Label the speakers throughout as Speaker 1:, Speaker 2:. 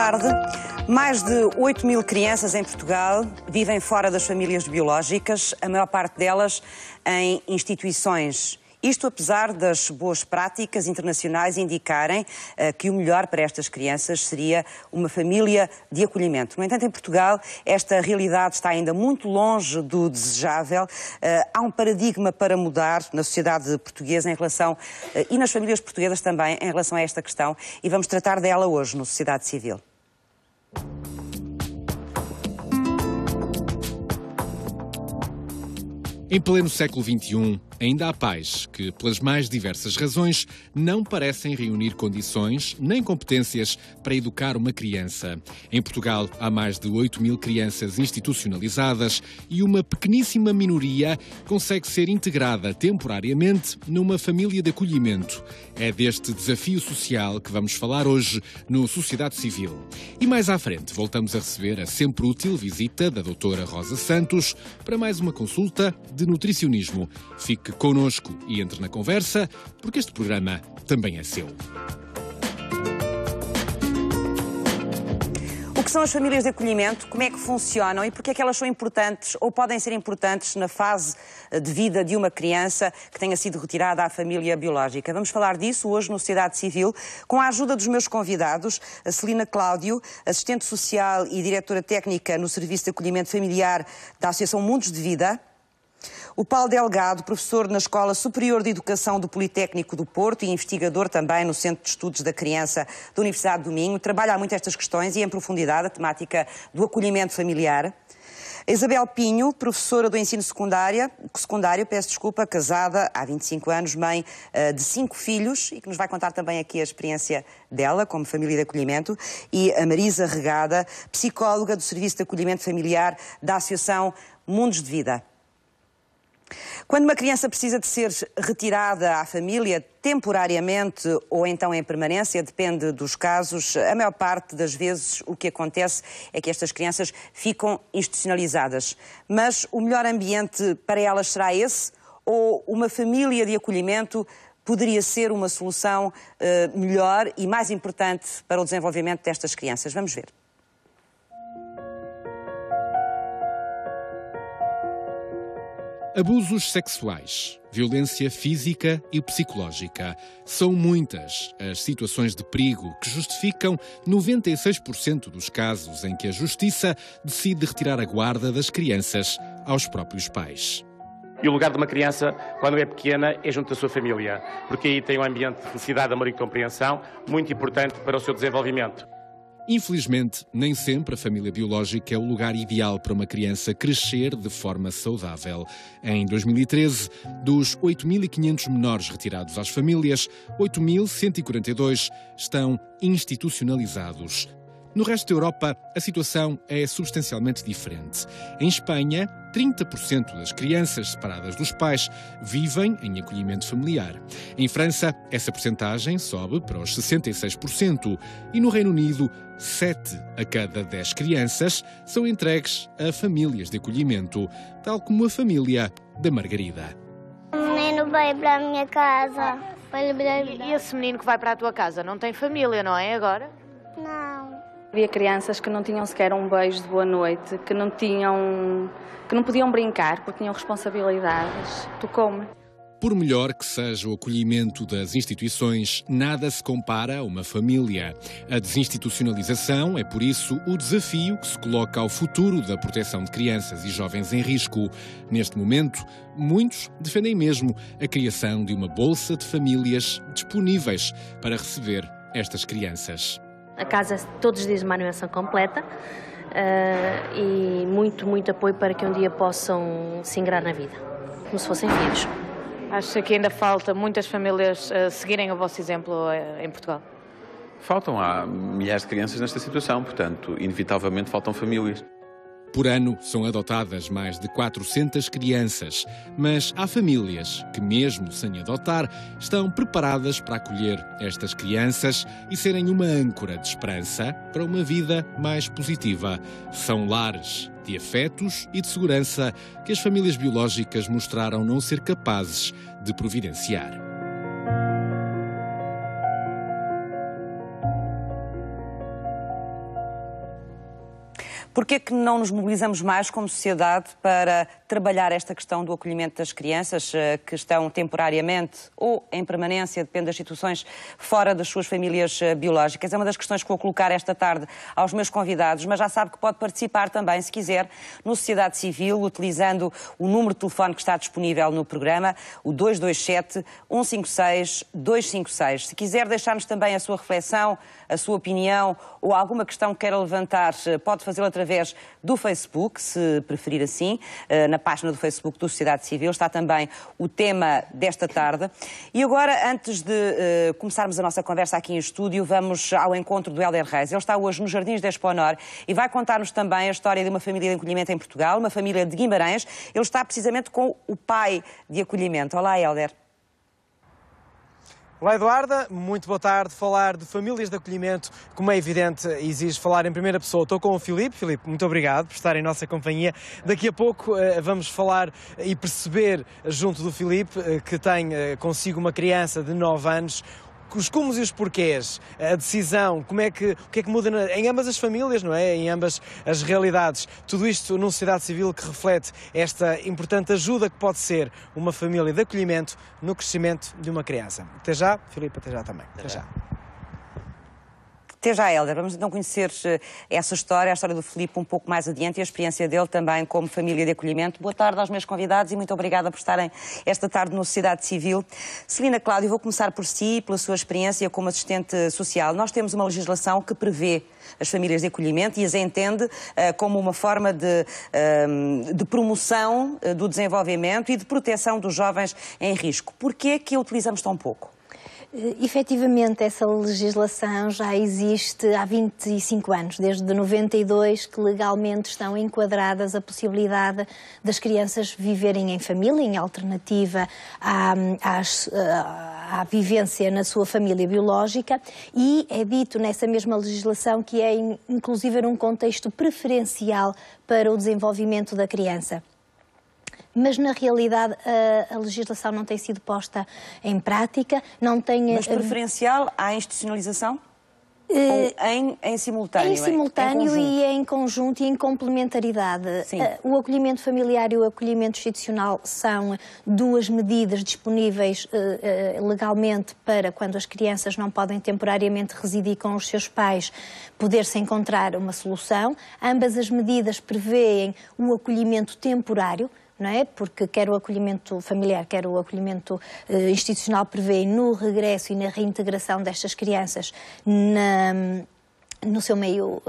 Speaker 1: tarde. Mais de 8 mil crianças em Portugal vivem fora das famílias biológicas, a maior parte delas em instituições. Isto apesar das boas práticas internacionais indicarem que o melhor para estas crianças seria uma família de acolhimento. No entanto, em Portugal, esta realidade está ainda muito longe do desejável. Há um paradigma para mudar na sociedade portuguesa em relação, e nas famílias portuguesas também, em relação a esta questão, e vamos tratar dela hoje no Sociedade Civil.
Speaker 2: Em pleno século XXI, ainda há pais que, pelas mais diversas razões, não parecem reunir condições nem competências para educar uma criança. Em Portugal, há mais de 8 mil crianças institucionalizadas e uma pequeníssima minoria consegue ser integrada temporariamente numa família de acolhimento. É deste desafio social que vamos falar hoje no Sociedade Civil. E mais à frente, voltamos a receber a sempre útil visita da doutora Rosa Santos para mais uma consulta de nutricionismo. Fique connosco e entre na conversa, porque este programa também é seu.
Speaker 1: O que são as famílias de acolhimento? Como é que funcionam e porque é que elas são importantes ou podem ser importantes na fase de vida de uma criança que tenha sido retirada à família biológica? Vamos falar disso hoje no Sociedade Civil, com a ajuda dos meus convidados, a Celina Cláudio, assistente social e diretora técnica no Serviço de Acolhimento Familiar da Associação Mundos de Vida, o Paulo Delgado, professor na Escola Superior de Educação do Politécnico do Porto e investigador também no Centro de Estudos da Criança da Universidade do Minho, trabalha muito estas questões e em profundidade a temática do acolhimento familiar. A Isabel Pinho, professora do ensino secundário, casada há 25 anos, mãe de 5 filhos e que nos vai contar também aqui a experiência dela como família de acolhimento. E a Marisa Regada, psicóloga do Serviço de Acolhimento Familiar da Associação Mundos de Vida. Quando uma criança precisa de ser retirada à família temporariamente ou então em permanência, depende dos casos, a maior parte das vezes o que acontece é que estas crianças ficam institucionalizadas. Mas o melhor ambiente para elas será esse? Ou uma família de acolhimento poderia ser uma solução melhor e mais importante para o desenvolvimento destas crianças? Vamos ver.
Speaker 2: Abusos sexuais, violência física e psicológica. São muitas as situações de perigo que justificam 96% dos casos em que a Justiça decide retirar a guarda das crianças aos próprios pais.
Speaker 3: E o lugar de uma criança, quando é pequena, é junto da sua família, porque aí tem um ambiente de felicidade, amor e compreensão muito importante para o seu desenvolvimento.
Speaker 2: Infelizmente, nem sempre a família biológica é o lugar ideal para uma criança crescer de forma saudável. Em 2013, dos 8.500 menores retirados às famílias, 8.142 estão institucionalizados. No resto da Europa, a situação é substancialmente diferente. Em Espanha, 30% das crianças separadas dos pais vivem em acolhimento familiar. Em França, essa percentagem sobe para os 66%. E no Reino Unido, 7 a cada 10 crianças são entregues a famílias de acolhimento, tal como a família da Margarida.
Speaker 4: O menino veio para a minha casa.
Speaker 5: E esse menino que vai para a tua casa não tem família, não é agora?
Speaker 4: Não.
Speaker 6: Havia crianças que não tinham sequer um beijo de boa noite, que não podiam brincar porque tinham responsabilidades. Tocou-me.
Speaker 2: Por melhor que seja o acolhimento das instituições, nada se compara a uma família. A desinstitucionalização é, por isso, o desafio que se coloca ao futuro da proteção de crianças e jovens em risco. Neste momento, muitos defendem mesmo a criação de uma bolsa de famílias disponíveis para receber estas crianças.
Speaker 7: A casa todos os dias uma animação completa e muito apoio para que um dia possam se ingrar na vida, como se fossem filhos.
Speaker 5: Acha que ainda falta muitas famílias seguirem o vosso exemplo em Portugal?
Speaker 8: Há milhares de crianças nesta situação, portanto, inevitavelmente faltam famílias.
Speaker 2: Por ano são adotadas mais de 400 crianças, mas há famílias que, mesmo sem adotar, estão preparadas para acolher estas crianças e serem uma âncora de esperança para uma vida mais positiva. São lares de afetos e de segurança que as famílias biológicas mostraram não ser capazes de providenciar.
Speaker 1: Porquê que não nos mobilizamos mais como sociedade para trabalhar esta questão do acolhimento das crianças que estão temporariamente ou em permanência, depende das situações, fora das suas famílias biológicas? É uma das questões que vou colocar esta tarde aos meus convidados, mas já sabe que pode participar também, se quiser, no Sociedade Civil, utilizando o número de telefone que está disponível no programa, o 227-156-256. Se quiser deixar-nos também a sua reflexão, a sua opinião ou alguma questão que queira levantar, pode fazê-lo através do Facebook, se preferir assim. Na página do Facebook do Sociedade Civil está também o tema desta tarde. E agora, antes de começarmos a nossa conversa aqui em estúdio, vamos ao encontro do Hélder Reis. Ele está hoje nos Jardins da Expo Honor e vai contar-nos também a história de uma família de acolhimento em Portugal, uma família de Guimarães. Ele está precisamente com o pai de acolhimento. Olá, Hélder.
Speaker 9: Olá, Eduarda, muito boa tarde. Falar de famílias de acolhimento, como é evidente, exige falar em primeira pessoa. Estou com o Filipe. Filipe, muito obrigado por estar em nossa companhia. Daqui a pouco vamos falar e perceber, junto do Filipe, que tem consigo uma criança de 9 anos, os cumos e os porquês, a decisão, o que é que muda em ambas as famílias, não é? Em ambas as realidades. Tudo isto numa sociedade civil que reflete esta importante ajuda que pode ser uma família de acolhimento no crescimento de uma criança. Até já, Filipe, até já também. Até já.
Speaker 1: Até já, Hélder. Vamos então conhecer essa história, a história do Filipe um pouco mais adiante e a experiência dele também como família de acolhimento. Boa tarde aos meus convidados e muito obrigada por estarem esta tarde no Sociedade Civil. Celina Cláudio, vou começar por si, pela sua experiência como assistente social. Nós temos uma legislação que prevê as famílias de acolhimento e as entende como uma forma de promoção do desenvolvimento e de proteção dos jovens em risco. Porquê que a utilizamos tão pouco?
Speaker 10: Efetivamente, essa legislação já existe há 25 anos, desde 92, que legalmente estão enquadradas a possibilidade das crianças viverem em família, em alternativa à vivência na sua família biológica, e é dito nessa mesma legislação que é inclusive um contexto preferencial para o desenvolvimento da criança. Mas, na realidade, a legislação não tem sido posta em prática, não tem...
Speaker 1: Mas preferencial à institucionalização? Ou em simultâneo?
Speaker 10: Em simultâneo e em conjunto e em complementaridade. O acolhimento familiar e o acolhimento institucional são duas medidas disponíveis legalmente para, quando as crianças não podem temporariamente residir com os seus pais, poder-se encontrar uma solução. Ambas as medidas prevêem o acolhimento temporário, não é? Porque quer o acolhimento familiar, quer o acolhimento institucional prevê no regresso e na reintegração destas crianças no seu meio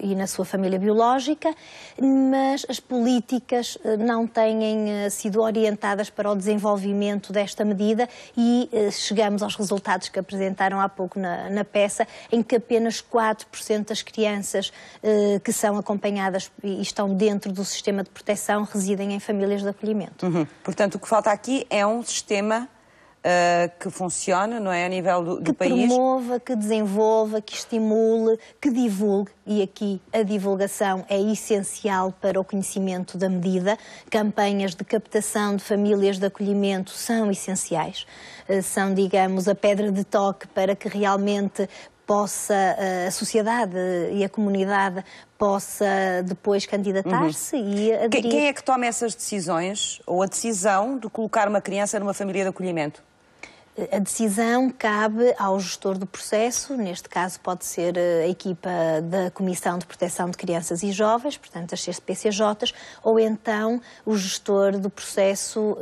Speaker 10: e na sua família biológica, mas as políticas não têm sido orientadas para o desenvolvimento desta medida e chegamos aos resultados que apresentaram há pouco na peça, em que apenas 4% das crianças que são acompanhadas e estão dentro do sistema de proteção residem em famílias de acolhimento.
Speaker 1: Portanto, o que falta aqui é um sistema que funcione, não é, a nível do país?
Speaker 10: Que promova, que desenvolva, que estimule, que divulgue, e aqui a divulgação é essencial para o conhecimento da medida. Campanhas de captação de famílias de acolhimento são essenciais, são, digamos, a pedra de toque para que realmente possa a sociedade e a comunidade possa depois candidatar-se e aderir.
Speaker 1: Quem é que toma essas decisões, ou a decisão de colocar uma criança numa família de acolhimento?
Speaker 10: A decisão cabe ao gestor do processo, neste caso pode ser a equipa da Comissão de Proteção de Crianças e Jovens, portanto as CPCJs, ou então o gestor do processo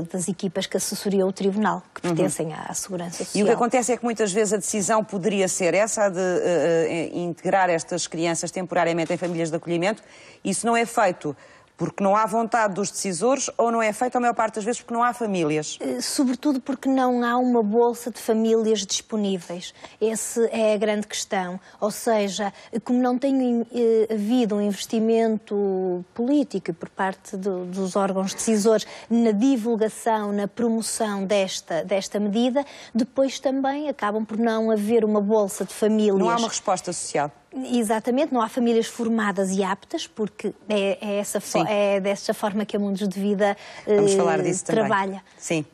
Speaker 10: das equipas que assessoriam o Tribunal, que pertencem à Segurança Social.
Speaker 1: E o que acontece é que muitas vezes a decisão poderia ser essa, de integrar estas crianças temporariamente em famílias de acolhimento. Isso não é feito porque não há vontade dos decisores, ou não é feito a maior parte das vezes porque não há famílias?
Speaker 10: Sobretudo porque não há uma bolsa de famílias disponíveis. Essa é a grande questão. Ou seja, como não tem havido um investimento político por parte dos órgãos decisores na divulgação, na promoção desta medida, depois também acabam por não haver uma bolsa de famílias.
Speaker 1: Não há uma resposta social.
Speaker 10: Exatamente, não há famílias formadas e aptas, porque é desta forma que a Mundos de Vida
Speaker 1: Vamos falar disso
Speaker 10: trabalha.
Speaker 1: Também. Sim.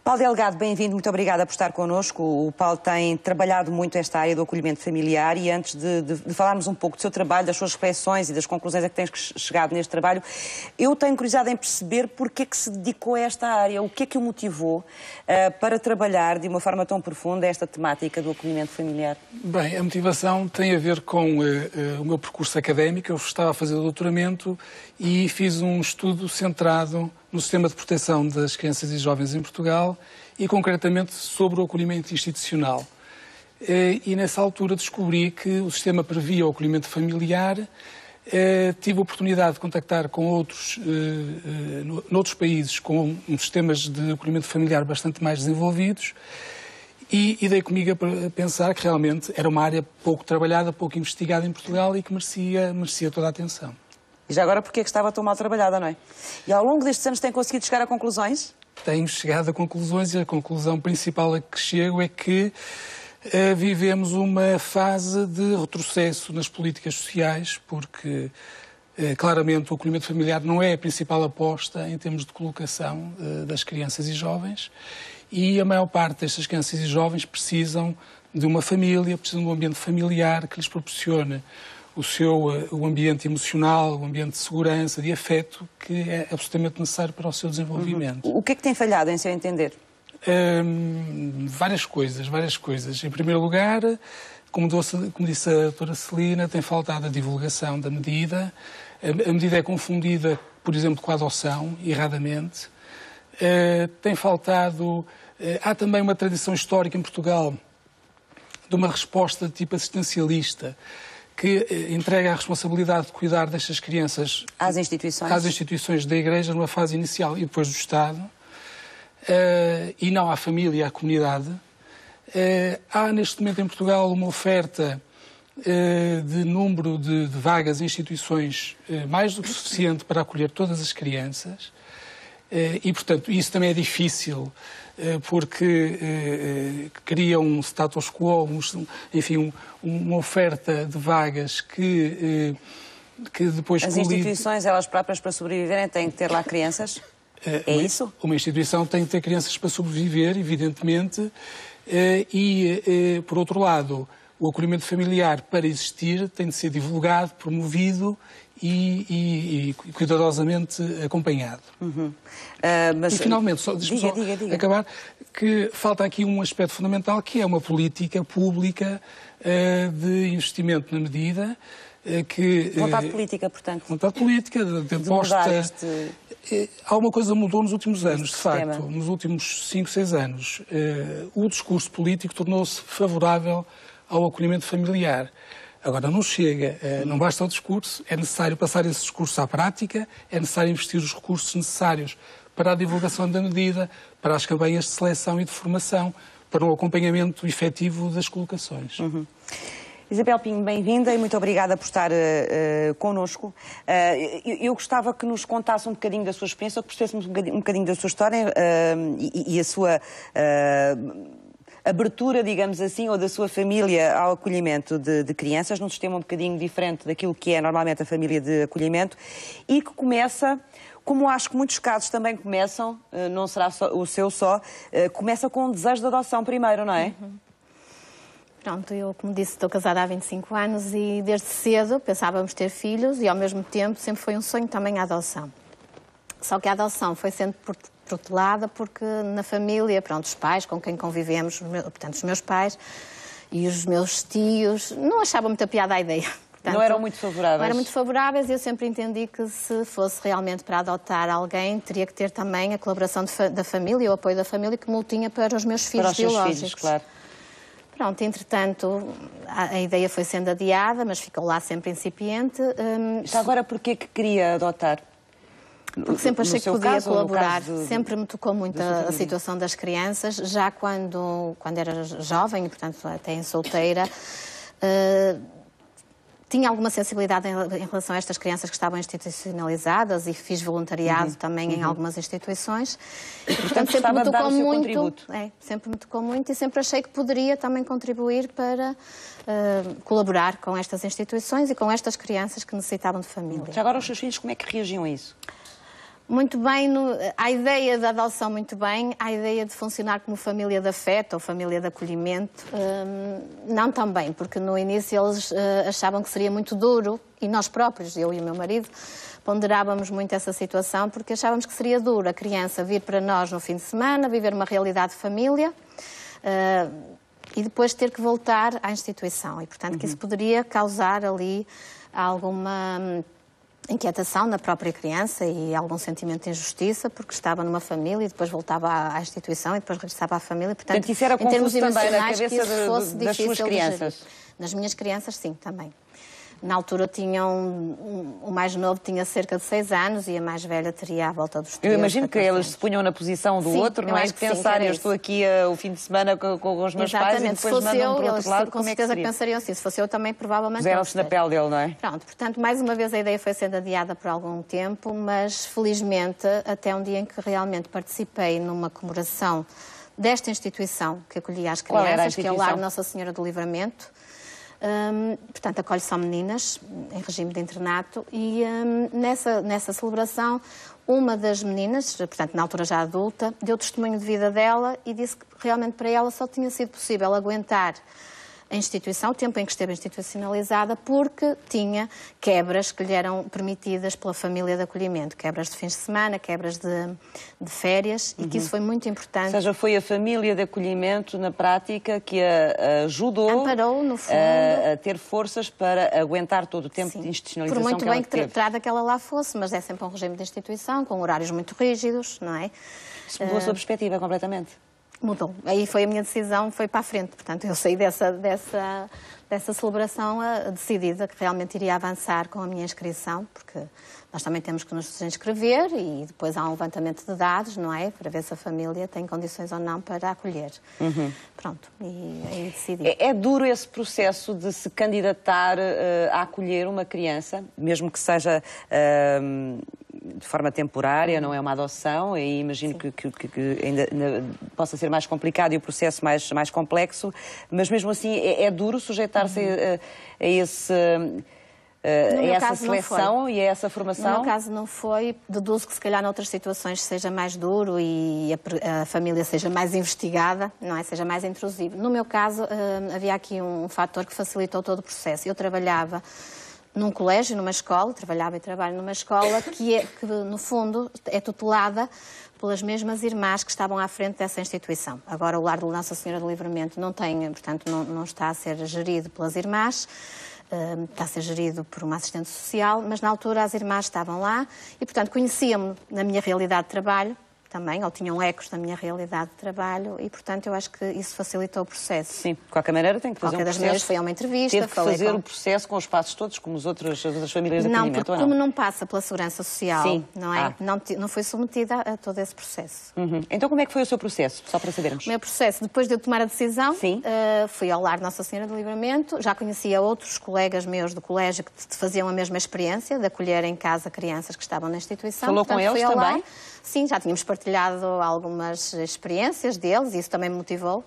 Speaker 1: Paulo Delgado, bem-vindo, muito obrigada por estar connosco. O Paulo tem trabalhado muito esta área do acolhimento familiar e antes de falarmos um pouco do seu trabalho, das suas reflexões e das conclusões a que tens chegado neste trabalho, eu tenho curiosidade em perceber porque é que se dedicou a esta área, o que é que o motivou para trabalhar de uma forma tão profunda esta temática do acolhimento familiar.
Speaker 11: Bem, a motivação tem a ver com o meu percurso académico. Eu estava a fazer o doutoramento e fiz um estudo centrado no sistema de proteção das crianças e jovens em Portugal e, concretamente, sobre o acolhimento institucional. E, nessa altura, descobri que o sistema previa o acolhimento familiar. Tive a oportunidade de contactar com noutros países com sistemas de acolhimento familiar bastante mais desenvolvidos e dei comigo a pensar que realmente era uma área pouco trabalhada, pouco investigada em Portugal e que merecia toda a atenção.
Speaker 1: E já agora porque é que estava tão mal trabalhada, não é? E ao longo destes anos tem conseguido chegar a conclusões?
Speaker 11: Tenho chegado a conclusões e a conclusão principal a que chego é que vivemos uma fase de retrocesso nas políticas sociais, porque claramente o acolhimento familiar não é a principal aposta em termos de colocação das crianças e jovens e a maior parte destas crianças e jovens precisam de uma família, precisam de um ambiente familiar que lhes proporcione o ambiente emocional, o ambiente de segurança, de afeto, que é absolutamente necessário para o seu desenvolvimento.
Speaker 1: O que é que tem falhado, em seu entender?
Speaker 11: Várias coisas. Em primeiro lugar, como disse a doutora Celina, tem faltado a divulgação da medida. A medida é confundida, por exemplo, com a adoção, erradamente. Tem faltado... há também uma tradição histórica em Portugal de uma resposta de tipo assistencialista, que entrega a responsabilidade de cuidar destas crianças
Speaker 1: às
Speaker 11: instituições da Igreja numa fase inicial e depois do Estado, e não à família e à comunidade. Há neste momento em Portugal uma oferta de número de vagas em instituições mais do que suficiente para acolher todas as crianças e, portanto, isso também é difícil porque cria um status quo, enfim, uma oferta de vagas que depois...
Speaker 1: As instituições, elas próprias, para sobreviverem, têm que ter lá crianças? É isso?
Speaker 11: Uma instituição tem que ter crianças para sobreviver, evidentemente, por outro lado, o acolhimento familiar, para existir, tem de ser divulgado, promovido e cuidadosamente acompanhado.
Speaker 1: Mas...
Speaker 11: E, finalmente, deixe-me só acabar, que falta aqui um aspecto fundamental, que é uma política pública de investimento na medida, que...
Speaker 1: Vontade política, portanto.
Speaker 11: Vontade política, de aposta... Há uma coisa que mudou nos últimos anos, de facto, nos últimos 5, 6 anos. O discurso político tornou-se favorável ao acolhimento familiar. Agora, não chega, não basta o discurso, é necessário passar esse discurso à prática, é necessário investir os recursos necessários para a divulgação da medida, para as campanhas de seleção e de formação, para um acompanhamento efetivo das colocações.
Speaker 1: Isabel Pinho, bem-vinda e muito obrigada por estar connosco. Eu gostava que nos contasse um bocadinho da sua experiência, ou que percebêssemos um bocadinho da sua história e a sua abertura, digamos assim, ou da sua família ao acolhimento de crianças, num sistema um bocadinho diferente daquilo que é normalmente a família de acolhimento, e que começa, como acho que muitos casos também começam, não será o seu só, começa com um desejo de adoção primeiro, não é?
Speaker 12: Pronto, eu, como disse, estou casada há 25 anos e desde cedo pensávamos ter filhos e, ao mesmo tempo, sempre foi um sonho também a adoção. Só que a adoção foi sendo protelada porque na família, pronto, os pais com quem convivemos, portanto, os meus pais e os meus tios, não achavam muita piada a ideia. Portanto,
Speaker 1: não eram muito favoráveis?
Speaker 12: Não eram muito favoráveis e eu sempre entendi que se fosse realmente para adotar alguém, teria que ter também a colaboração da família, o apoio da família, como o tinha para os meus filhos biológicos. Para os seus filhos, claro. Pronto, entretanto, a ideia foi sendo adiada, mas ficou lá sempre incipiente.
Speaker 1: Já agora, porquê que queria adotar?
Speaker 12: Porque sempre achei que podia colaborar. Sempre me tocou muito a situação das crianças, já quando era jovem, e portanto até em solteira, tinha alguma sensibilidade em relação a estas crianças que estavam institucionalizadas e fiz voluntariado também em algumas instituições. E, portanto, sempre me tocou muito. Sempre me tocou muito e sempre achei que poderia também contribuir para colaborar com estas instituições e com estas crianças que necessitavam de família.
Speaker 1: Já agora os seus filhos como é que reagiam a isso?
Speaker 12: Muito bem, a ideia da adoção muito bem, a ideia de funcionar como família de afeto ou família de acolhimento, não tão bem, porque no início eles achavam que seria muito duro, e nós próprios, eu e o meu marido, ponderávamos muito essa situação, porque achávamos que seria duro a criança vir para nós no fim de semana, viver uma realidade de família, e depois ter que voltar à instituição. E, portanto, que isso poderia causar ali alguma inquietação na própria criança e algum sentimento de injustiça, porque estava numa família e depois voltava à instituição e depois regressava à família. Portanto,
Speaker 1: isso era
Speaker 12: em termos
Speaker 1: confuso também na
Speaker 12: emocionais,
Speaker 1: cabeça das suas crianças?
Speaker 12: Nas minhas crianças, sim, também. Na altura o mais novo tinha cerca de 6 anos e a mais velha teria à volta dos 13.
Speaker 1: Eu imagino que eles se punham na posição do outro, não é? De pensar, eu estou aqui o fim de semana com os meus pais e depois mandam para o outro lado,
Speaker 12: com certeza que pensariam assim. Se fosse eu também, provavelmente...
Speaker 1: Puseram-se na pele dele, não é?
Speaker 12: Pronto, portanto, mais uma vez a ideia foi sendo adiada por algum tempo, mas felizmente até um dia em que realmente participei numa comemoração desta instituição que acolhia as crianças, que é o Lar Nossa Senhora do Livramento. Portanto, acolhe só meninas em regime de internato e nessa celebração uma das meninas, portanto na altura já adulta, deu testemunho de vida dela e disse que realmente para ela só tinha sido possível aguentar a instituição, o tempo em que esteve institucionalizada, porque tinha quebras que lhe eram permitidas pela família de acolhimento, quebras de fins de semana, quebras de férias, e que isso foi muito importante.
Speaker 1: Ou seja, foi a família de acolhimento, na prática, que a ajudou,
Speaker 12: amparou, no fundo,
Speaker 1: a ter forças para aguentar todo o tempo de institucionalização.
Speaker 12: Por muito bem que trata que ela lá fosse, mas é sempre um regime de instituição, com horários muito rígidos, não é?
Speaker 1: Isso mudou a sua perspectiva completamente?
Speaker 12: Mudou. Aí foi a minha decisão, foi para a frente. Portanto, eu saí dessa celebração decidida que realmente iria avançar com a minha inscrição, porque nós também temos que nos inscrever e depois há um levantamento de dados, não é? Para ver se a família tem condições ou não para acolher. Pronto, e aí decidi.
Speaker 1: É duro esse processo de se candidatar a acolher uma criança, mesmo que seja de forma temporária, não é uma adoção, e imagino que ainda possa ser mais complicado e o processo mais complexo, mas mesmo assim é duro sujeitar-se a essa seleção e a essa formação?
Speaker 12: No meu caso não foi. Deduzo que se calhar noutras situações seja mais duro e a família seja mais investigada, não é? Seja mais intrusiva. No meu caso havia aqui um fator que facilitou todo o processo. Eu trabalhava num colégio, numa escola, trabalhava e trabalho numa escola que no fundo é tutelada pelas mesmas irmãs que estavam à frente dessa instituição. Agora o Lar de Nossa Senhora do Livramento não tem, portanto não está a ser gerido pelas irmãs, está a ser gerido por uma assistente social, mas na altura as irmãs estavam lá e, portanto, conheciam-me na minha realidade de trabalho também, ou tinham ecos da minha realidade de trabalho e, portanto, eu acho que isso facilitou o processo.
Speaker 1: Sim, de qualquer maneira tem que fazer um processo.
Speaker 12: Qualquer das maneiras foi a uma entrevista.
Speaker 1: Teve que fazer o processo com os passos todos, como as outras famílias de acolhimento,
Speaker 12: porque como não passa pela Segurança Social, não é? Não foi submetida a todo esse processo.
Speaker 1: Então como é que foi o seu processo, só para sabermos?
Speaker 12: O meu processo, depois de eu tomar a decisão, fui ao Lar Nossa Senhora do Livramento, já conhecia outros colegas meus do colégio que faziam a mesma experiência de acolher em casa crianças que estavam na instituição.
Speaker 1: Falou com eles também?
Speaker 12: Sim, já tínhamos partilhado algumas experiências deles e isso também me motivou.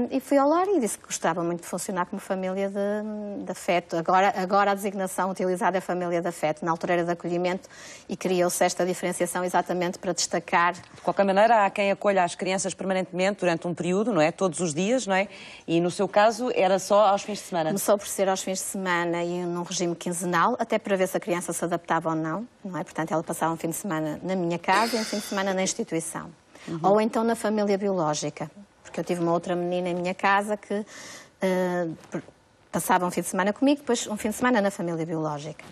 Speaker 12: E fui ao lar e disse que gostava muito de funcionar como família de afeto. Agora a designação utilizada é família de afeto. Na altura era de acolhimento e criou-se esta diferenciação exatamente para destacar.
Speaker 1: De qualquer maneira, há quem acolha as crianças permanentemente durante um período, não é? Todos os dias, não é? E no seu caso era só aos fins de semana?
Speaker 12: Começou por ser aos fins de semana e num regime quinzenal, até para ver se a criança se adaptava ou não, não é? Portanto, ela passava um fim de semana na minha casa e um fim de semana na instituição. Ou então na família biológica. Porque eu tive uma outra menina em minha casa que passava um fim de semana comigo, depois um fim de semana na família biológica.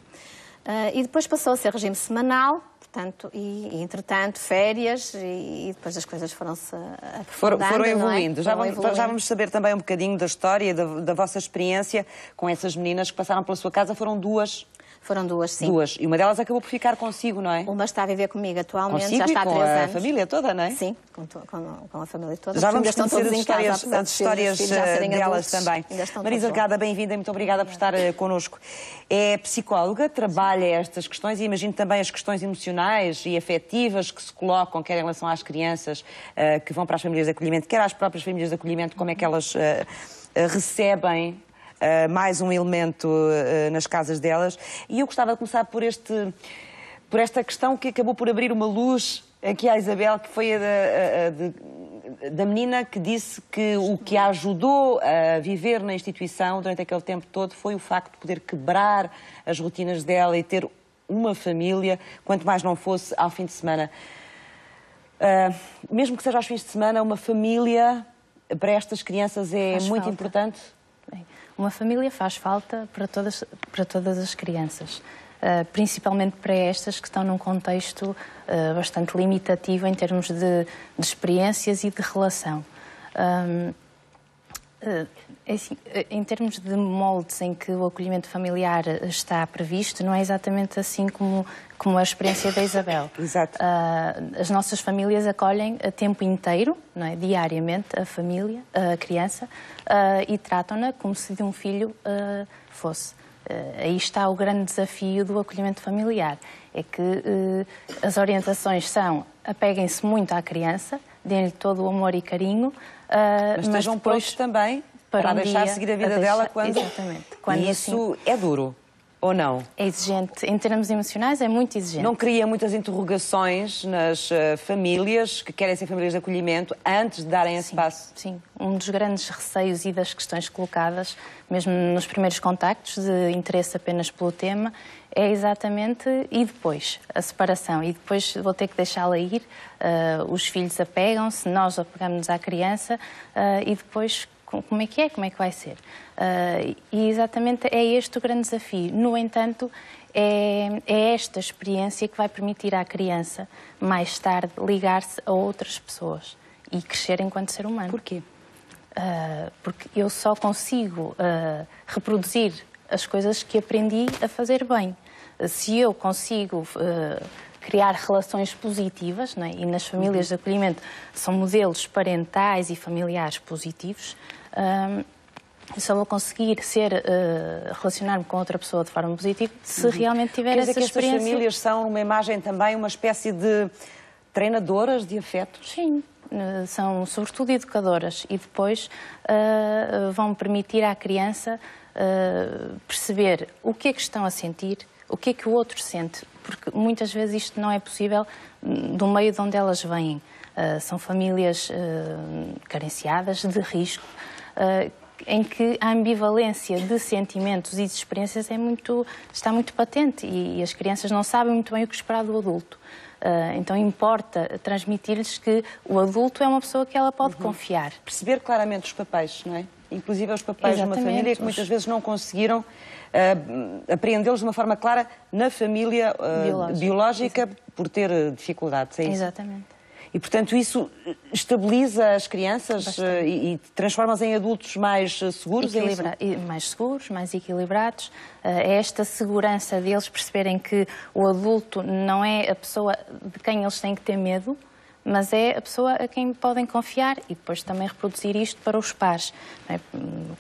Speaker 12: E depois passou a ser regime semanal, portanto, e entretanto, férias, e depois as coisas foram-se aprofundando.
Speaker 1: Foram evoluindo.
Speaker 12: É?
Speaker 1: Já vamos saber também um bocadinho da história, da vossa experiência com essas meninas que passaram pela sua casa. Foram duas?
Speaker 12: Foram duas, sim.
Speaker 1: Duas. E uma delas acabou por ficar consigo, não é?
Speaker 12: Uma está a viver comigo atualmente,
Speaker 1: consigo
Speaker 12: já está há 3 anos.
Speaker 1: Com a família toda, não é?
Speaker 12: Sim, com a família toda.
Speaker 1: Já vamos conhecer as histórias delas também. Marisa Delgado, bem-vinda e muito obrigada por estar connosco. É psicóloga, trabalha estas questões e imagino também as questões emocionais e afetivas que se colocam, quer em relação às crianças que vão para as famílias de acolhimento, quer às próprias famílias de acolhimento, como é que elas recebem mais um elemento nas casas delas. E eu gostava de começar por por esta questão que acabou por abrir uma luz aqui à Isabel, que foi da menina que disse que o que a ajudou a viver na instituição durante aquele tempo todo foi o facto de poder quebrar as rotinas dela e ter uma família, quanto mais não fosse ao fim de semana. Mesmo que seja aos fins de semana, uma família para estas crianças é muito importante?
Speaker 13: Bem, uma família faz falta para todas as crianças. Principalmente para estas que estão num contexto bastante limitativo em termos de experiências e de relação. Assim, em termos de moldes em que o acolhimento familiar está previsto, não é exatamente assim como a experiência da Isabel.
Speaker 1: Exato.
Speaker 13: As nossas famílias acolhem a tempo inteiro, não é? Diariamente, a família, a criança, e tratam-na como se de um filho fosse. Aí está o grande desafio do acolhimento familiar, é que as orientações são: apeguem-se muito à criança, deem-lhe todo o amor e carinho,
Speaker 1: mas estejam prontos também para deixar seguir a vida dela quando...
Speaker 13: Exatamente.
Speaker 1: E isso é duro, ou não?
Speaker 13: É exigente. Em termos emocionais é muito exigente.
Speaker 1: Não cria muitas interrogações nas famílias que querem ser famílias de acolhimento antes de darem esse passo?
Speaker 13: Sim. Um dos grandes receios e das questões colocadas, mesmo nos primeiros contactos de interesse apenas pelo tema, é exatamente e depois, a separação. E depois vou ter que deixá-la ir, os filhos apegam-se, nós apegamos-nos à criança e depois como é que é? Como é que vai ser? E exatamente é este o grande desafio. No entanto, é esta experiência que vai permitir à criança, mais tarde, ligar-se a outras pessoas e crescer enquanto ser humano.
Speaker 1: Porquê?
Speaker 13: Porque eu só consigo reproduzir as coisas que aprendi a fazer bem. Se eu consigo criar relações positivas, não é? E nas famílias de acolhimento são modelos parentais e familiares positivos, eu só vou conseguir relacionar-me com outra pessoa de forma positiva se realmente tiver essa experiência.
Speaker 1: Quer dizer que estas famílias são, uma imagem também, uma espécie de treinadoras de afetos?
Speaker 13: Sim, são sobretudo educadoras e depois vão permitir à criança perceber o que é que estão a sentir, o que é que o outro sente, porque muitas vezes isto não é possível do meio de onde elas vêm. São famílias carenciadas, de risco, em que a ambivalência de sentimentos e de experiências está muito patente e as crianças não sabem muito bem o que esperar do adulto. Então importa transmitir-lhes que o adulto é uma pessoa que ela pode confiar.
Speaker 1: Perceber claramente os papéis, não é? Inclusive os papéis de uma família que muitas vezes não conseguiram apreendê-los de uma forma clara na família biológica por ter dificuldades. É isso?
Speaker 13: Exatamente.
Speaker 1: E, portanto, isso estabiliza as crianças e transforma-as em adultos mais seguros?
Speaker 13: Mais seguros, mais equilibrados. É esta segurança deles perceberem que o adulto não é a pessoa de quem eles têm que ter medo, mas é a pessoa a quem podem confiar e depois também reproduzir isto para os pais, não é?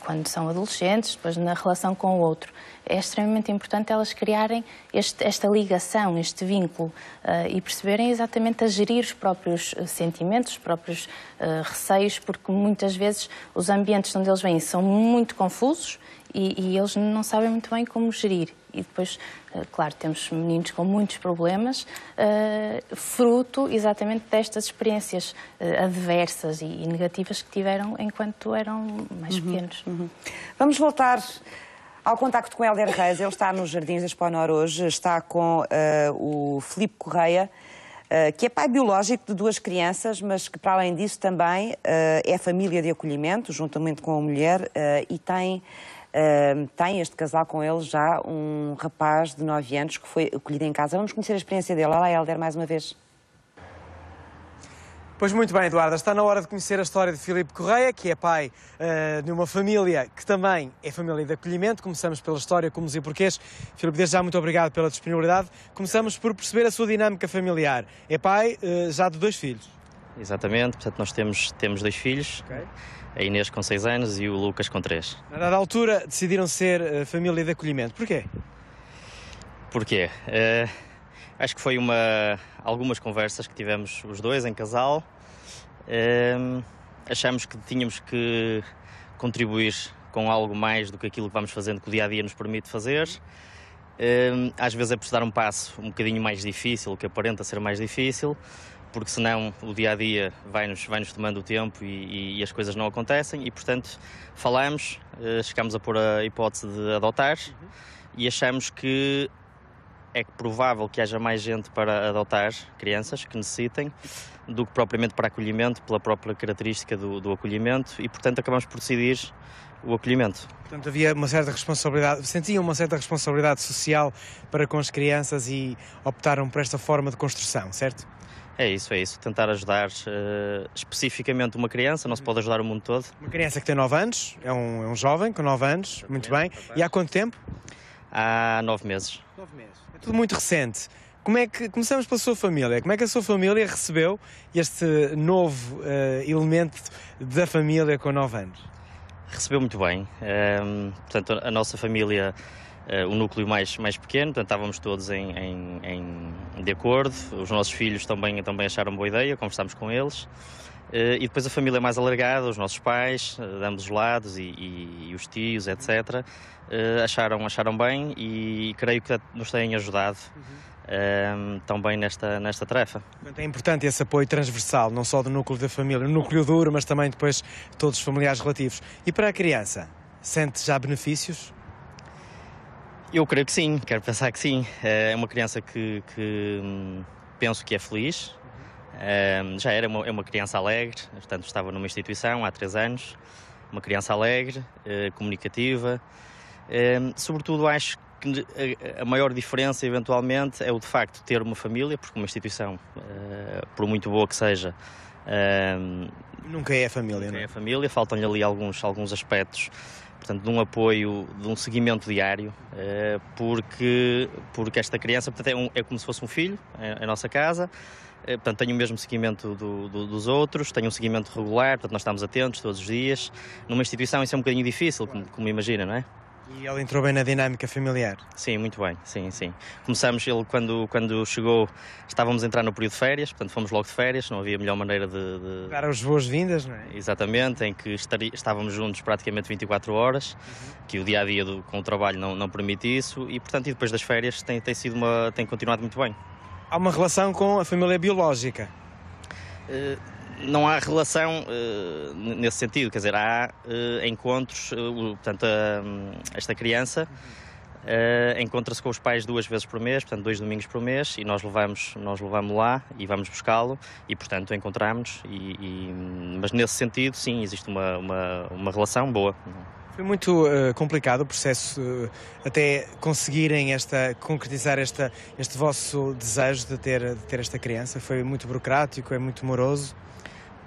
Speaker 13: Quando são adolescentes, depois na relação com o outro. É extremamente importante elas criarem esta ligação, este vínculo e perceberem exatamente a gerir os próprios sentimentos, os próprios receios, porque muitas vezes os ambientes onde eles vêm são muito confusos e eles não sabem muito bem como gerir. E depois, claro, temos meninos com muitos problemas, fruto exatamente destas experiências adversas e negativas que tiveram enquanto eram mais pequenos.
Speaker 1: Vamos voltar ao contacto com Hélder Reis. Ele está nos Jardins da Exponor hoje, está com o Filipe Correia, que é pai biológico de 2 crianças, mas que, para além disso, também é família de acolhimento, juntamente com a mulher, e tem este casal com ele já um rapaz de 9 anos que foi acolhido em casa. Vamos conhecer a experiência dele. Olá, Hélder, mais uma vez.
Speaker 9: Pois muito bem, Eduarda, está na hora de conhecer a história de Filipe Correia, que é pai de uma família que também é família de acolhimento. Começamos pela história, como e porquês. Filipe, desde já muito obrigado pela disponibilidade. Começamos por perceber a sua dinâmica familiar. É pai já de 2 filhos.
Speaker 14: Exatamente, portanto nós temos 2 filhos, a Inês com 6 anos e o Lucas com 3.
Speaker 9: A dada altura decidiram ser família de acolhimento. Porquê?
Speaker 14: Porquê? Acho que foi algumas conversas que tivemos os 2 em casal. Achamos que tínhamos que contribuir com algo mais do que aquilo que vamos fazendo que o dia-a-dia nos permite fazer. Às vezes é preciso dar um passo um bocadinho mais difícil, que aparenta ser mais difícil, porque senão o dia-a-dia vai-nos tomando o tempo e as coisas não acontecem e, portanto, falamos, chegamos a pôr a hipótese de adotar e achamos que é provável que haja mais gente para adotar crianças que necessitem do que propriamente para acolhimento, pela própria característica do acolhimento e, portanto, acabamos por decidir o acolhimento.
Speaker 9: Portanto, havia uma certa responsabilidade, sentiam uma certa responsabilidade social para com as crianças e optaram por esta forma de construção, certo?
Speaker 14: É isso. Tentar ajudar especificamente uma criança, não se pode ajudar o mundo todo.
Speaker 9: Uma criança que tem 9 anos, é um jovem com 9 anos, muito bem. E há quanto tempo?
Speaker 14: Há 9 meses.
Speaker 9: 9 meses. É tudo muito recente. Começamos pela sua família. Como é que a sua família recebeu este novo elemento da família com 9 anos?
Speaker 14: Recebeu muito bem. Portanto, a nossa família, o núcleo mais pequeno, portanto, estávamos todos de acordo. Os nossos filhos também acharam boa ideia, conversámos com eles. E depois a família mais alargada, os nossos pais, de ambos os lados, e os tios, etc., acharam bem e creio que nos têm ajudado também nesta tarefa.
Speaker 9: É importante esse apoio transversal, não só do núcleo da família, o núcleo duro, mas também depois todos os familiares relativos. E para a criança, sente já benefícios?
Speaker 14: Eu creio que sim, quero pensar que sim. É uma criança que penso que é feliz. Já era uma criança alegre, portanto estava numa instituição há 3 anos, uma criança alegre, comunicativa. Sobretudo acho que a maior diferença eventualmente é o de facto ter uma família, porque uma instituição, por muito boa que seja,
Speaker 9: nunca é a família, não é?
Speaker 14: É a família, faltam-lhe ali alguns aspectos, portanto, de um apoio, de um seguimento diário, porque esta criança, portanto, é como se fosse um filho, é a nossa casa. Portanto, tenho o mesmo seguimento dos outros, tenho um seguimento regular, portanto, nós estamos atentos todos os dias. Numa instituição isso é um bocadinho difícil, como imagina, não é?
Speaker 9: E ele entrou bem na dinâmica familiar?
Speaker 14: Sim, muito bem, sim. Começamos, ele quando chegou, estávamos a entrar no período de férias, portanto fomos logo de férias, não havia melhor maneira de...
Speaker 9: Dar as boas-vindas, não é?
Speaker 14: Exatamente, em que estávamos juntos praticamente 24 horas, que o dia-a-dia com o trabalho não permite isso, e portanto, e depois das férias tem continuado muito bem.
Speaker 9: Há uma relação com a família biológica?
Speaker 14: Não há relação nesse sentido, quer dizer, há encontros, portanto, esta criança encontra-se com os pais 2 vezes por mês, portanto 2 domingos por mês, e nós levamos lá e vamos buscá-lo e, portanto, encontramos-nos, mas nesse sentido, sim, existe uma relação boa.
Speaker 9: Foi muito complicado o processo até conseguirem concretizar este vosso desejo de ter esta criança? Foi muito burocrático, é muito moroso?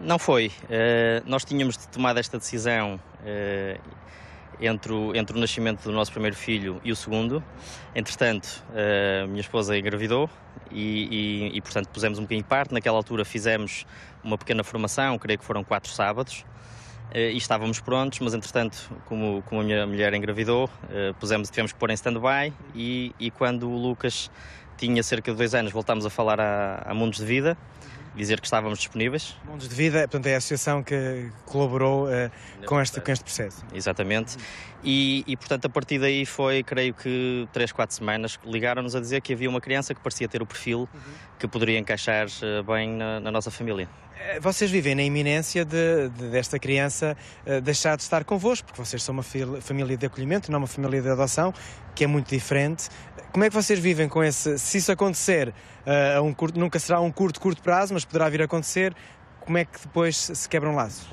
Speaker 14: Não foi. Nós tínhamos tomado esta decisão entre o nascimento do nosso primeiro filho e o segundo. Entretanto, a minha esposa engravidou e, portanto, pusemos um bocadinho de parte. Naquela altura fizemos uma pequena formação, creio que foram 4 sábados, e estávamos prontos, mas, entretanto, como a minha mulher engravidou, tivemos que pôr em stand-by e quando o Lucas tinha cerca de 2 anos, voltámos a falar a Mundos de Vida, dizer que estávamos disponíveis.
Speaker 9: Mundos de Vida, portanto, é a associação que colaborou com este processo.
Speaker 14: Exatamente. E, portanto, a partir daí foi, creio que 3, 4 semanas, ligaram-nos a dizer que havia uma criança que parecia ter o perfil que poderia encaixar bem na nossa família.
Speaker 9: Vocês vivem na iminência desta criança deixar de estar convosco, porque vocês são uma família de acolhimento, não uma família de adoção, que é muito diferente. Como é que vocês vivem com esse... Se isso acontecer, nunca será um curto prazo, mas poderá vir a acontecer, como é que depois se quebram laços?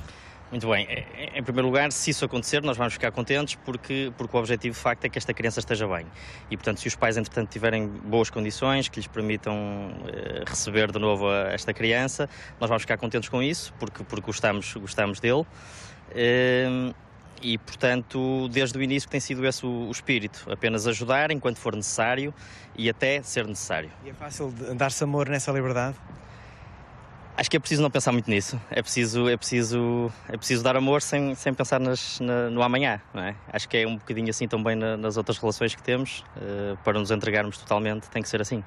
Speaker 14: Muito bem. Em primeiro lugar, se isso acontecer, nós vamos ficar contentes porque o objetivo, de facto, é que esta criança esteja bem. E, portanto, se os pais, entretanto, tiverem boas condições que lhes permitam receber de novo esta criança, nós vamos ficar contentes com isso, porque gostamos dele. E, portanto, desde o início tem sido esse o espírito, apenas ajudar enquanto for necessário e até ser necessário.
Speaker 9: E é fácil dar-se amor nessa liberdade?
Speaker 14: Acho que é preciso não pensar muito nisso. É preciso dar amor sem pensar no amanhã, não é? Acho que é um bocadinho assim também nas outras relações que temos. Para nos entregarmos totalmente tem que ser assim.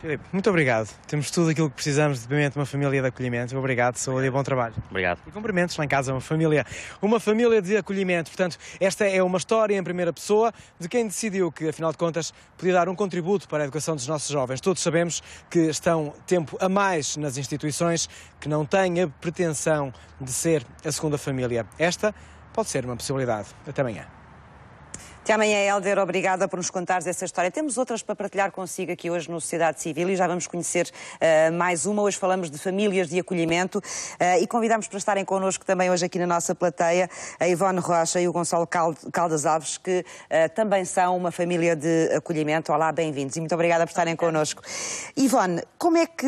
Speaker 9: Filipe, muito obrigado. Temos tudo aquilo que precisamos de uma família de acolhimento. Obrigado, saúde e bom trabalho.
Speaker 14: Obrigado.
Speaker 9: E cumprimentos lá em casa, uma família de acolhimento. Portanto, esta é uma história em primeira pessoa de quem decidiu que, afinal de contas, podia dar um contributo para a educação dos nossos jovens. Todos sabemos que estão tempo a mais nas instituições, que não têm a pretensão de ser a segunda família. Esta pode ser uma possibilidade. Até amanhã.
Speaker 1: Até amanhã, Hélder. Obrigada por nos contares essa história. Temos outras para partilhar consigo aqui hoje no Sociedade Civil e já vamos conhecer mais uma. Hoje falamos de famílias de acolhimento e convidamos para estarem connosco também hoje aqui na nossa plateia a Ivone Rocha e o Gonçalo Caldas Alves, que também são uma família de acolhimento. Olá, bem-vindos e muito obrigada por estarem connosco. Ivone, como é que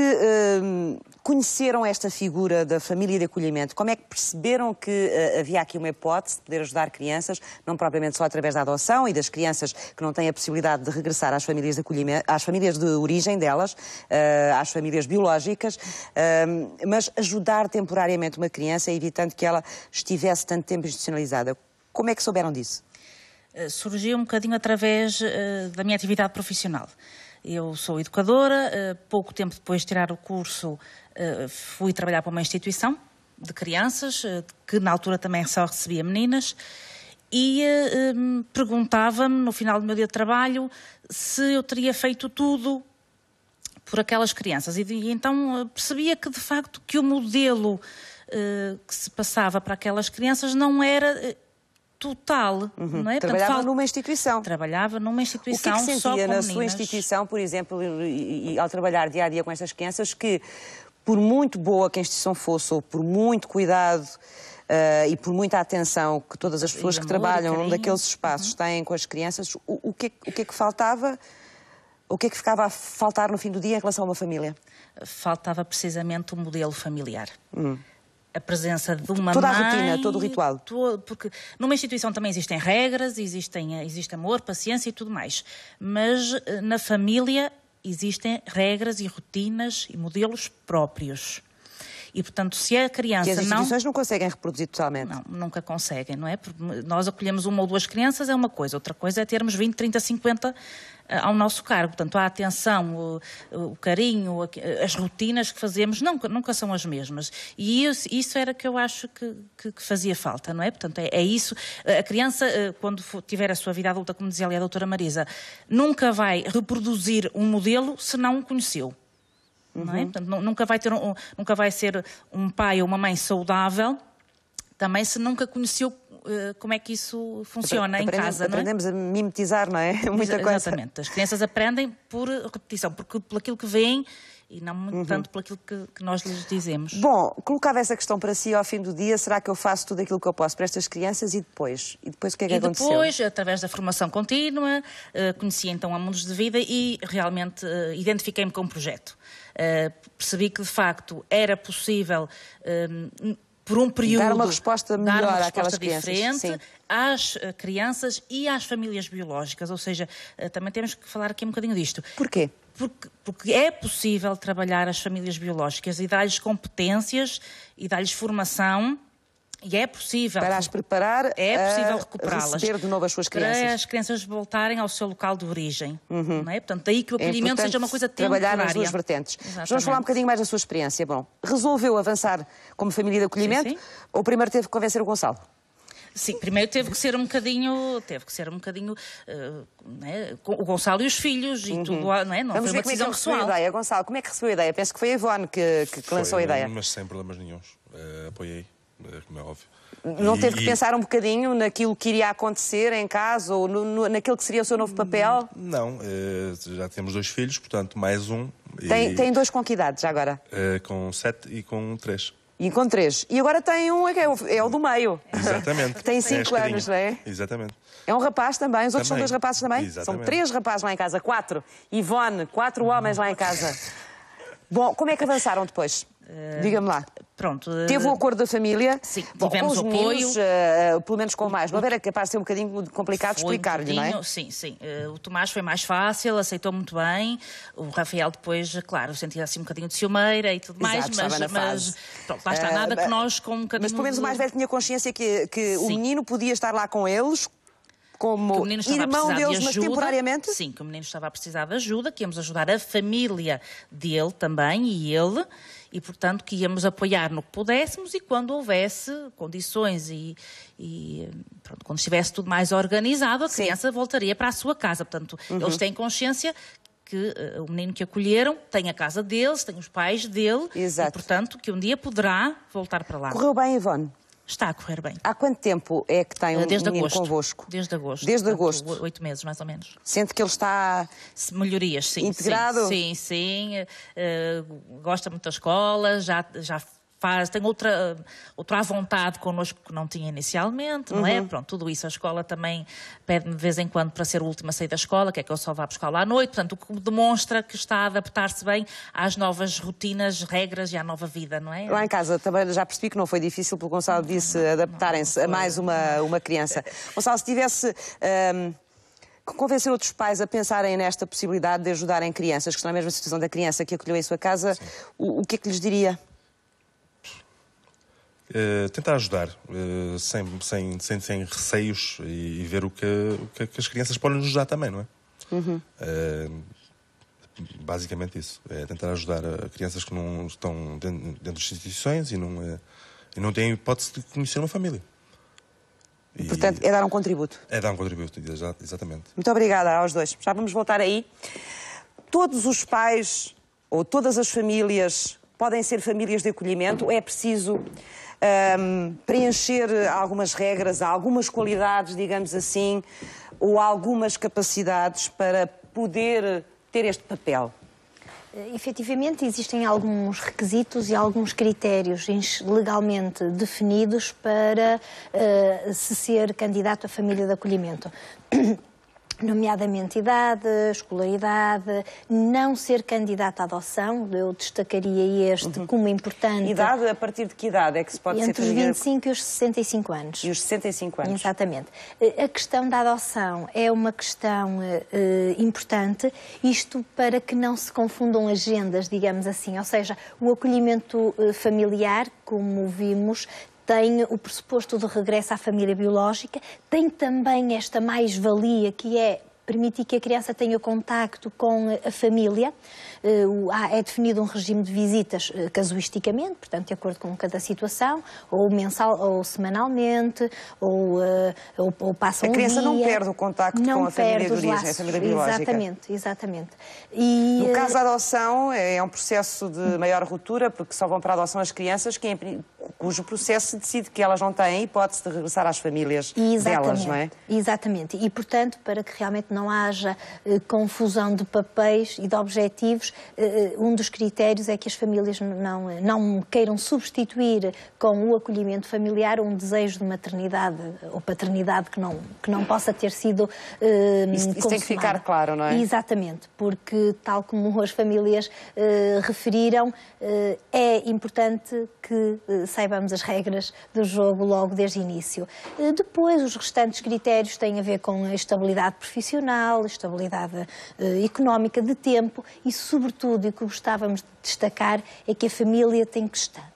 Speaker 1: conheceram esta figura da família de acolhimento? Como é que perceberam que havia aqui uma hipótese de poder ajudar crianças, não propriamente só através da adoção e das crianças que não têm a possibilidade de regressar às famílias de acolhimento, às famílias de origem delas, às famílias biológicas, mas ajudar temporariamente uma criança, evitando que ela estivesse tanto tempo institucionalizada? Como é que souberam disso?
Speaker 15: Surgiu um bocadinho através da minha atividade profissional. Eu sou educadora, pouco tempo depois de tirar o curso fui trabalhar para uma instituição de crianças, que na altura também só recebia meninas, e perguntava-me, no final do meu dia de trabalho, se eu teria feito tudo por aquelas crianças. E então percebia que, de facto, que o modelo que se passava para aquelas crianças não era total. Não é?
Speaker 1: Trabalhava numa instituição.
Speaker 15: Trabalhava numa instituição.
Speaker 1: O que é que sentia na sua
Speaker 15: meninas?
Speaker 1: instituição, por exemplo, e ao trabalhar dia a dia com estas crianças, que por muito boa que a instituição fosse, ou por muito cuidado e por muita atenção que todas as pessoas que trabalham num daqueles espaços têm com as crianças, o que é que faltava? O que é que ficava a faltar no fim do dia em relação a uma família?
Speaker 15: Faltava precisamente um modelo familiar. A presença de uma
Speaker 1: toda
Speaker 15: mãe...
Speaker 1: a rotina, todo o ritual.
Speaker 15: Porque numa instituição também existem regras, existe amor, paciência e tudo mais. Mas na família existem regras e rotinas e modelos próprios. E, portanto, se a criança
Speaker 1: que as instituições não conseguem reproduzir totalmente.
Speaker 15: Não, nunca conseguem, não é? Porque nós acolhemos uma ou duas crianças, é uma coisa. Outra coisa é termos 20, 30, 50 ao nosso cargo. Portanto, a atenção, o carinho, as rotinas que fazemos nunca são as mesmas. E isso era que eu acho que fazia falta, não é? Portanto, é isso. A criança, quando tiver a sua vida adulta, como dizia ali a doutora Marisa, nunca vai reproduzir um modelo se não o conheceu. Não é? Portanto, nunca vai ser um pai ou uma mãe saudável também se nunca conheceu como é que isso funciona em casa.
Speaker 1: Aprendemos a mimetizar, não é? Muita coisa.
Speaker 15: Exatamente. As crianças aprendem por repetição, por aquilo que veem e não tanto por aquilo que nós lhes dizemos.
Speaker 1: Bom, colocava essa questão para si ao fim do dia, será que eu faço tudo aquilo que eu posso para estas crianças e depois? E depois o que é que aconteceu?
Speaker 15: E depois, através da formação contínua, conheci então a Mundos de Vida e realmente identifiquei-me com um projeto. Percebi que de facto era possível por um período
Speaker 1: dar uma resposta melhor àquelas
Speaker 15: diferente
Speaker 1: crianças,
Speaker 15: às crianças e às famílias biológicas, ou seja, também temos que falar aqui um bocadinho disto.
Speaker 1: Porquê?
Speaker 15: Porque é possível trabalhar as famílias biológicas e dar-lhes competências e dar-lhes formação. E é possível...
Speaker 1: Para as preparar
Speaker 15: recuperá-las,
Speaker 1: receber de novo as suas crianças.
Speaker 15: Para as crianças voltarem ao seu local de origem. Não é? Portanto, daí que o acolhimento seja uma coisa temporária.
Speaker 1: Trabalhar nas duas vertentes.
Speaker 15: Exatamente.
Speaker 1: Vamos falar um bocadinho mais da sua experiência. Bom, resolveu avançar como família de acolhimento ou primeiro teve que convencer o Gonçalo?
Speaker 15: Sim, primeiro teve que ser um bocadinho, né, o Gonçalo e os filhos e tudo, não é? Não
Speaker 1: Vamos
Speaker 15: foi
Speaker 1: ver
Speaker 15: uma decisão pessoal.
Speaker 1: Como é que recebeu a ideia, Gonçalo? Como é que recebeu a ideia? Penso que foi a Ivone que lançou a ideia.
Speaker 16: Mas sem problemas nenhuns. Apoiei, como é óbvio.
Speaker 1: Não teve que pensar um bocadinho naquilo que iria acontecer em casa ou naquilo que seria o seu novo papel?
Speaker 16: Não, já temos 2 filhos, portanto mais um.
Speaker 1: Tem 2 com que idade já agora?
Speaker 16: Com 7 e com 3.
Speaker 1: E com 3. E agora tem um, é o do meio.
Speaker 16: Exatamente.
Speaker 1: Que tem 5 anos, não é?
Speaker 16: Exatamente.
Speaker 1: É um rapaz também? Os outros
Speaker 16: também.
Speaker 1: São 2 rapazes também?
Speaker 16: Exatamente.
Speaker 1: São 3 rapazes lá em casa, 4. Ivone, 4 homens lá em casa. Bom, como é que avançaram depois? Diga-me lá.
Speaker 15: Pronto.
Speaker 1: Teve o acordo da família?
Speaker 15: Sim,
Speaker 1: bom,
Speaker 15: tivemos
Speaker 1: com os
Speaker 15: apoio.
Speaker 1: Meninos, pelo menos com o mais. Não era capaz de ser um bocadinho complicado explicar-lhe, não é?
Speaker 15: Sim. O Tomás foi mais fácil, aceitou muito bem. O Rafael depois, claro, sentia assim um bocadinho de ciumeira e tudo mais. Mas pronto, lá está nada que nós com um bocadinho...
Speaker 1: Mas pelo menos o mais velho tinha consciência que o menino podia estar lá com eles como irmão deles, mas temporariamente?
Speaker 15: Sim, que o menino estava a precisar de ajuda, que íamos ajudar a família dele também e ele, e portanto que íamos apoiar no que pudéssemos e quando houvesse condições e pronto, quando estivesse tudo mais organizado, a criança voltaria para a sua casa. Portanto, eles têm consciência que o menino que acolheram tem a casa deles, tem os pais dele, e portanto que um dia poderá voltar para lá.
Speaker 1: Correu bem, Ivone?
Speaker 15: Está a correr bem.
Speaker 1: Há quanto tempo é que tem um menino convosco?
Speaker 15: Desde agosto.
Speaker 1: Desde agosto?
Speaker 15: 8 meses, mais ou menos.
Speaker 1: Sente que ele está...
Speaker 15: Melhorias, sim.
Speaker 1: Integrado?
Speaker 15: Sim. Gosta muito da escola, já tem outra à vontade connosco que não tinha inicialmente, não é? Pronto, tudo isso. A escola também pede-me de vez em quando para ser o último a sair da escola, que é que eu só vá buscar lá à noite. Portanto, o que demonstra que está a adaptar-se bem às novas rotinas, regras e à nova vida, não é?
Speaker 1: Lá em casa também já percebi que não foi difícil, porque o Gonçalo disse adaptarem-se a mais uma criança. Gonçalo, se tivesse... convencer outros pais a pensarem nesta possibilidade de ajudarem crianças que estão na mesma situação da criança que acolheu em sua casa, o que é que lhes diria?
Speaker 16: Tentar ajudar, sem receios e ver o que as crianças podem nos ajudar também, não é? Basicamente isso. É tentar ajudar a crianças que não estão dentro das instituições e não têm hipótese de conhecer uma família.
Speaker 1: Portanto, é dar um contributo.
Speaker 16: É dar um contributo, exatamente.
Speaker 1: Muito obrigada aos dois. Já vamos voltar aí. Todos os pais ou todas as famílias podem ser famílias de acolhimento? É preciso preencher algumas regras, algumas qualidades, digamos assim, ou algumas capacidades para poder ter este papel?
Speaker 10: Efetivamente, existem alguns requisitos e alguns critérios legalmente definidos para se ser candidato à família de acolhimento. Nomeadamente idade, escolaridade, não ser candidato à adoção, eu destacaria este como importante.
Speaker 1: Idade, a partir de que idade é que se pode ser
Speaker 10: família? Entre os 25 e os 65 anos.
Speaker 1: E os 65 anos.
Speaker 10: Exatamente. A questão da adoção é uma questão importante, isto para que não se confundam agendas, digamos assim, ou seja, o acolhimento familiar, como vimos, tem o pressuposto de regresso à família biológica, tem também esta mais-valia que é permitir que a criança tenha contacto com a família. É definido um regime de visitas casuisticamente, portanto, de acordo com cada situação, ou mensal, ou semanalmente, ou passam um dia.
Speaker 1: A criança não perde o contacto com a família de origem, a família biológica.
Speaker 10: Exatamente.
Speaker 1: No caso da adoção, é um processo de maior ruptura, porque só vão para a adoção as crianças cujo processo se decide que elas não têm hipótese de regressar às famílias delas, não é?
Speaker 10: Exatamente. E, portanto, para que realmente não haja confusão de papéis e de objetivos, um dos critérios é que as famílias não queiram substituir com o acolhimento familiar um desejo de maternidade ou paternidade que não possa ter sido
Speaker 1: Isso tem que ficar claro, não é?
Speaker 10: Exatamente, porque tal como as famílias referiram, é importante que saibamos as regras do jogo logo desde o início. Depois, os restantes critérios têm a ver com a estabilidade profissional, a estabilidade económica de tempo e, sobretudo, o que gostávamos de destacar é que a família tem que estar,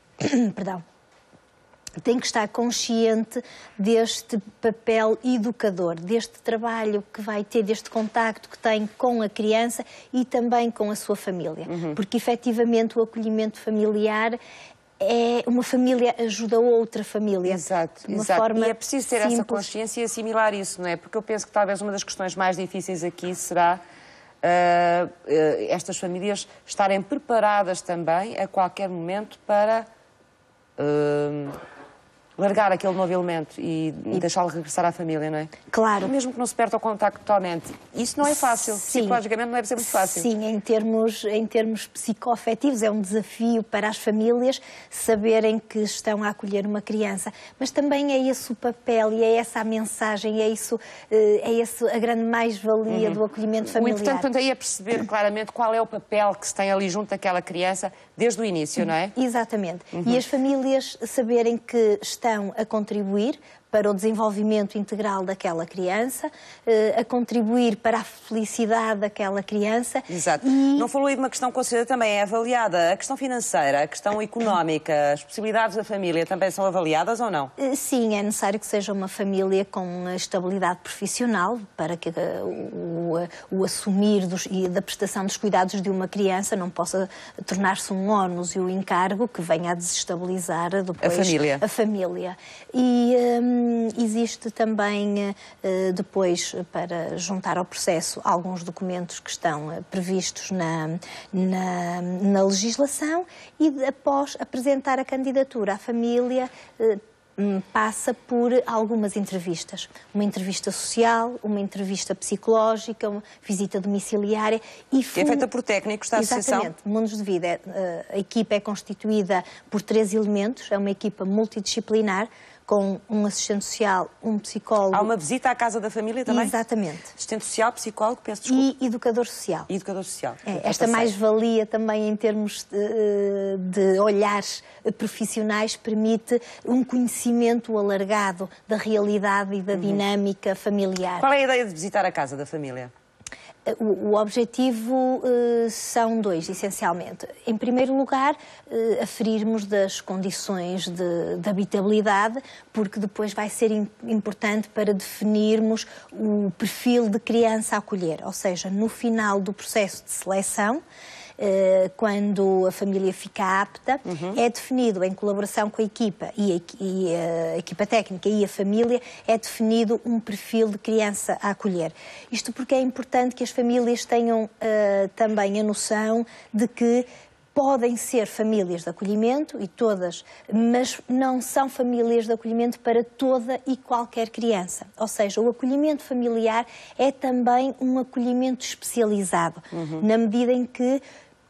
Speaker 10: tem que estar consciente deste papel educador, deste trabalho que vai ter, deste contacto que tem com a criança e também com a sua família. Porque, efetivamente, o acolhimento familiar é uma família ajuda outra família.
Speaker 1: Exato. E é preciso ter essa consciência e assimilar isso, não é? Porque eu penso que talvez uma das questões mais difíceis aqui será estas famílias estarem preparadas também a qualquer momento para largar aquele novo elemento e deixá-lo regressar à família, não é?
Speaker 10: Claro.
Speaker 1: Mesmo que não se perca o contacto totalmente. Isso não é fácil. Psicologicamente não deve ser muito fácil.
Speaker 10: Sim, em termos psicoafetivos é um desafio para as famílias saberem que estão a acolher uma criança. Mas também é esse o papel e é essa a mensagem, é isso a grande mais-valia do acolhimento familiar.
Speaker 1: O importante aí é perceber claramente qual é o papel que se tem ali junto daquela criança desde o início, não é?
Speaker 10: Exatamente. E as famílias saberem que estão a contribuir para o desenvolvimento integral daquela criança, a contribuir para a felicidade daquela criança.
Speaker 1: Exato. Não falou aí de uma questão que considera também é avaliada, a questão financeira, a questão económica, as possibilidades da família também são avaliadas ou não?
Speaker 10: Sim, é necessário que seja uma família com estabilidade profissional para que o assumir e da prestação dos cuidados de uma criança não possa tornar-se um ónus e o encargo que venha a desestabilizar depois a família. E existe também depois, para juntar ao processo, alguns documentos que estão previstos na legislação e após apresentar a candidatura à família passa por algumas entrevistas. Uma entrevista social, uma entrevista psicológica, uma visita domiciliária. Que
Speaker 1: é feita por técnicos da associação?
Speaker 10: Exatamente. Mundos de Vida. A equipa é constituída por 3 elementos, é uma equipa multidisciplinar, com um assistente social, um psicólogo...
Speaker 1: Há uma visita à casa da família também?
Speaker 10: Exatamente.
Speaker 1: Assistente social, psicólogo, peço desculpa.
Speaker 10: E educador social.
Speaker 1: E educador social.
Speaker 10: Esta mais-valia também em termos de olhares profissionais permite um conhecimento alargado da realidade e da dinâmica familiar.
Speaker 1: Qual é a ideia de visitar a casa da família?
Speaker 10: O objetivo são 2, essencialmente. Em primeiro lugar, aferirmos das condições de habitabilidade, porque depois vai ser importante para definirmos o perfil de criança a acolher. Ou seja, no final do processo de seleção, quando a família fica apta, é definido, em colaboração com a equipa e a equipa técnica e a família, é definido um perfil de criança a acolher. Isto porque é importante que as famílias tenham também a noção de que podem ser famílias de acolhimento, e todas, mas não são famílias de acolhimento para toda e qualquer criança. Ou seja, o acolhimento familiar é também um acolhimento especializado, na medida em que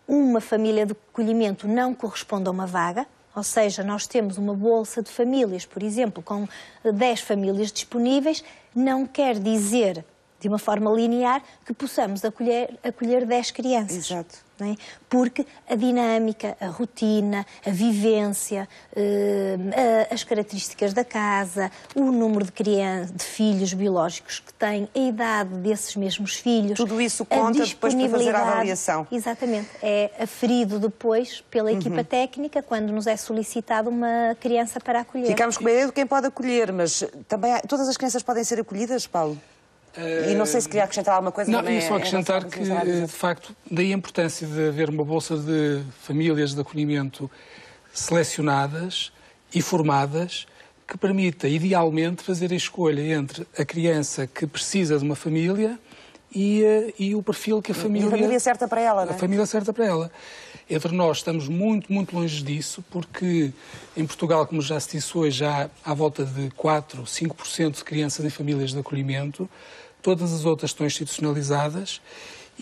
Speaker 10: uma família de acolhimento não corresponde a uma vaga, ou seja, nós temos uma bolsa de famílias, por exemplo, com 10 famílias disponíveis, não quer dizer, de uma forma linear, que possamos acolher 10 crianças.
Speaker 1: Exato.
Speaker 10: Não é? Porque a dinâmica, a rotina, a vivência, as características da casa, o número de filhos biológicos que têm, a idade desses mesmos filhos...
Speaker 1: Tudo isso conta depois para fazer a avaliação.
Speaker 10: Exatamente. É aferido depois pela equipa técnica quando nos é solicitada uma criança para acolher.
Speaker 1: Ficamos com a ideia de quem pode acolher, mas também todas as crianças podem ser acolhidas, Paulo? E não sei se queria acrescentar alguma coisa.
Speaker 11: Não, ia só acrescentar que, de facto, daí a importância de haver uma bolsa de famílias de acolhimento selecionadas e formadas que permita, idealmente, fazer a escolha entre a criança que precisa de uma família e o perfil que a família...
Speaker 1: E a família certa para ela, não é?
Speaker 11: A família certa para ela. Entre nós estamos muito, muito longe disso, porque em Portugal, como já se disse hoje, já há à volta de 4, 5% de crianças em famílias de acolhimento. Todas as outras estão institucionalizadas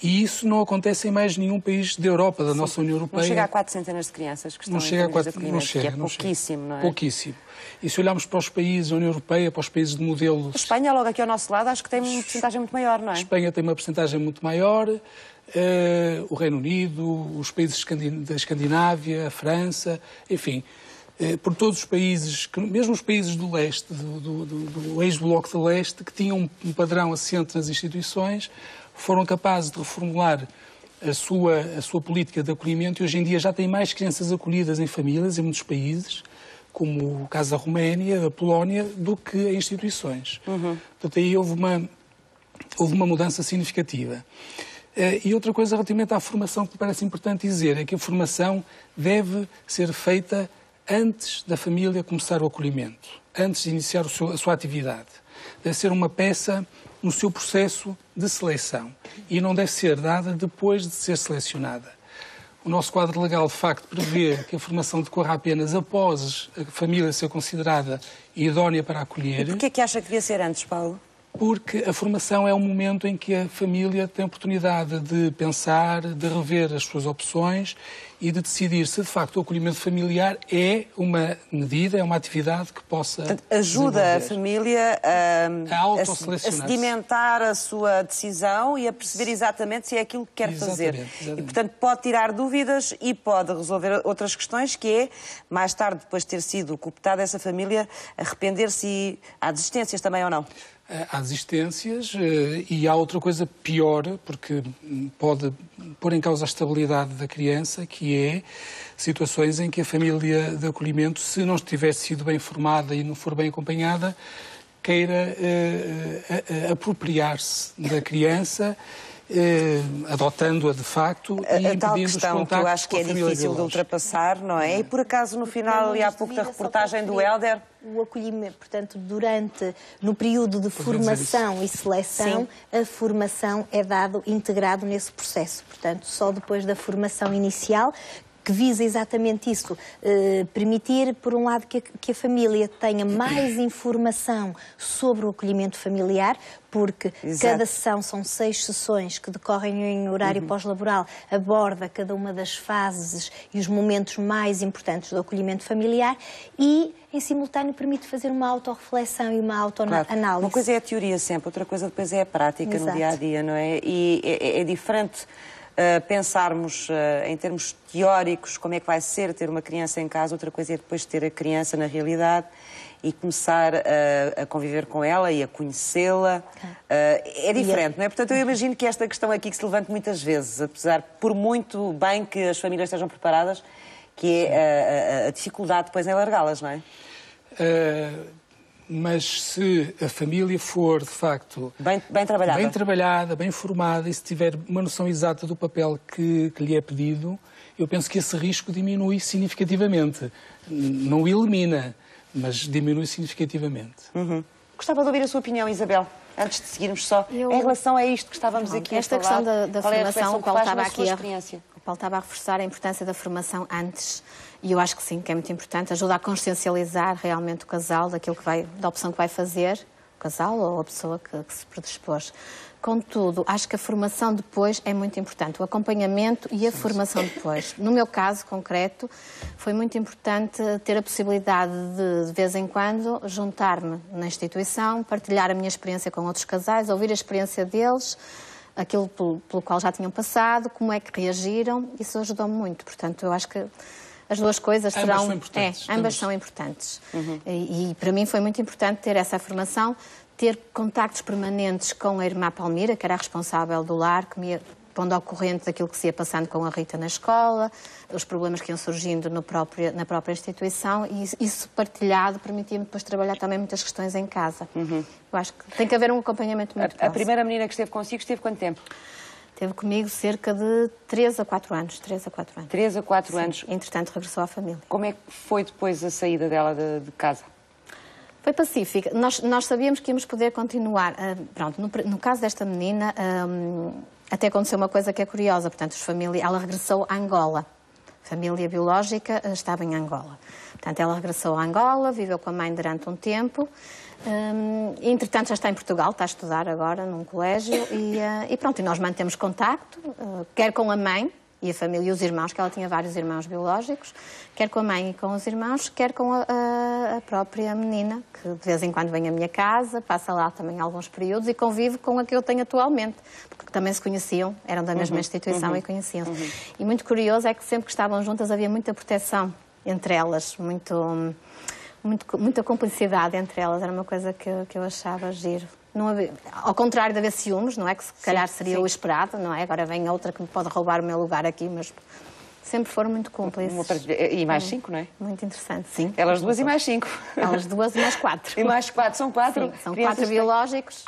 Speaker 11: e isso não acontece em mais nenhum país da Europa, da nossa União Europeia.
Speaker 1: Não chega a 4 centenas de crianças que estão em famílias de acolhimento, que é pouquíssimo, não é?
Speaker 11: Pouquíssimo. E se olharmos para os países da União Europeia, para os países de modelos...
Speaker 1: A Espanha, logo aqui ao nosso lado, acho que tem uma porcentagem muito maior, não é?
Speaker 11: A Espanha tem uma porcentagem muito maior, o Reino Unido, os países da Escandinávia, a França, enfim... por todos os países, mesmo os países do leste, do ex-bloco de leste, que tinham um padrão assente nas instituições, foram capazes de reformular a sua política de acolhimento e hoje em dia já têm mais crianças acolhidas em famílias, em muitos países, como o caso da Roménia, da Polónia, do que em instituições. Portanto, aí houve uma mudança significativa. E outra coisa relativamente à formação que me parece importante dizer é que a formação deve ser feita antes da família começar o acolhimento, antes de iniciar a sua atividade. Deve ser uma peça no seu processo de seleção e não deve ser dada depois de ser selecionada. O nosso quadro legal, de facto, prevê que a formação decorra apenas após a família ser considerada idónea para acolher.
Speaker 1: E porquê é que acha que devia ser antes, Paulo?
Speaker 11: porque a formação é um momento em que a família tem a oportunidade de pensar, de rever as suas opções e de decidir se, de facto, o acolhimento familiar é uma medida, é uma atividade que possa...
Speaker 1: Portanto, ajuda a família a sedimentar a sua decisão e a perceber exatamente se é aquilo que quer fazer.
Speaker 11: Exatamente.
Speaker 1: E, portanto, pode tirar dúvidas e pode resolver outras questões, que é, mais tarde, depois de ter sido cooptada essa família, arrepender-se e há desistências também ou não?
Speaker 11: Há desistências e há outra coisa pior, porque pode pôr em causa a estabilidade da criança, que é situações em que a família de acolhimento, se não tivesse sido bem formada e não for bem acompanhada, queira apropriar-se da criança, adotando-a de facto e impedindo os contactos. A tal questão
Speaker 1: que eu acho que é difícil de ultrapassar, não é? E por acaso no final, ali há pouco da reportagem do Hélder...
Speaker 10: O acolhimento, portanto, no período de formação e seleção, a formação é integrado nesse processo. Portanto, só depois da formação inicial, que visa exatamente isso, permitir, por um lado, que a família tenha mais informação sobre o acolhimento familiar, porque cada sessão, são 6 sessões que decorrem em horário pós-laboral, aborda cada uma das fases e os momentos mais importantes do acolhimento familiar e, em simultâneo, permite fazer uma autorreflexão e uma autoanálise.
Speaker 1: Uma coisa é a teoria sempre, outra coisa depois é a prática no dia-a-dia, não é? E é diferente pensarmos em termos teóricos como é que vai ser ter uma criança em casa, outra coisa é depois ter a criança na realidade e começar a conviver com ela e a conhecê-la. É diferente, não é? Portanto, eu imagino que esta questão aqui que se levanta muitas vezes, apesar, por muito bem que as famílias estejam preparadas, que é a dificuldade depois em largá-las, não é?
Speaker 11: Mas se a família for, de facto,
Speaker 1: bem
Speaker 11: trabalhada, bem formada e se tiver uma noção exata do papel que lhe é pedido, eu penso que esse risco diminui significativamente. Não o elimina, mas diminui significativamente.
Speaker 1: Gostava de ouvir a sua opinião, Isabel, antes de seguirmos só, em relação a isto que estávamos aqui a falar.
Speaker 12: Esta questão da formação, o Paulo estava a reforçar a importância da formação antes. E eu acho que sim, que é muito importante. Ajuda a consciencializar realmente o casal da opção que vai fazer, o casal ou a pessoa que se predispôs. Contudo, acho que a formação depois é muito importante, o acompanhamento e a formação depois. No meu caso concreto, foi muito importante ter a possibilidade de vez em quando, juntar-me na instituição, partilhar a minha experiência com outros casais, ouvir a experiência deles, aquilo pelo qual já tinham passado, como é que reagiram. Isso ajudou-me muito. Portanto, eu acho que as duas coisas serão... Ambas são importantes. E para mim foi muito importante ter essa formação, ter contactos permanentes com a irmã Palmira, que era a responsável do lar, que me ia pondo ao corrente daquilo que se ia passando com a Rita na escola, os problemas que iam surgindo na própria instituição, e isso partilhado permitia-me depois trabalhar também muitas questões em casa. Eu acho que tem que haver um acompanhamento muito próximo.
Speaker 1: A primeira menina que esteve consigo esteve quanto tempo?
Speaker 12: Esteve comigo cerca de 3 a 4 anos. 3 a 4 anos.
Speaker 1: 3 a 4 anos.
Speaker 12: Entretanto, regressou à família.
Speaker 1: Como é que foi depois a saída dela de casa?
Speaker 12: Foi pacífica. Nós sabíamos que íamos poder continuar. No caso desta menina, até aconteceu uma coisa que é curiosa. Portanto, ela regressou a Angola. A família biológica estava em Angola. Portanto, ela regressou a Angola, viveu com a mãe durante um tempo. Entretanto, já está em Portugal, está a estudar agora num colégio e pronto, e nós mantemos contacto, quer com a mãe e a família e os irmãos, que ela tinha vários irmãos biológicos, quer com a mãe e com os irmãos, quer com a própria menina, que de vez em quando vem à minha casa, passa lá também alguns períodos e convive com a que eu tenho atualmente, porque também se conheciam, eram da mesma instituição e conheciam-se. E muito curioso é que sempre que estavam juntas havia muita proteção entre elas, muita cumplicidade entre elas, era uma coisa que eu achava giro. Não havia, ao contrário de haver ciúmes, não é? Que se calhar seria o esperado, não é? Agora vem outra que me pode roubar o meu lugar aqui, mas sempre foram muito cúmplices.
Speaker 1: E mais 5, não é?
Speaker 12: Muito interessante, sim.
Speaker 1: Elas duas e mais 5.
Speaker 12: Elas duas e mais 4.
Speaker 1: E mais 4, são 4?
Speaker 12: Sim, são 4 biológicos.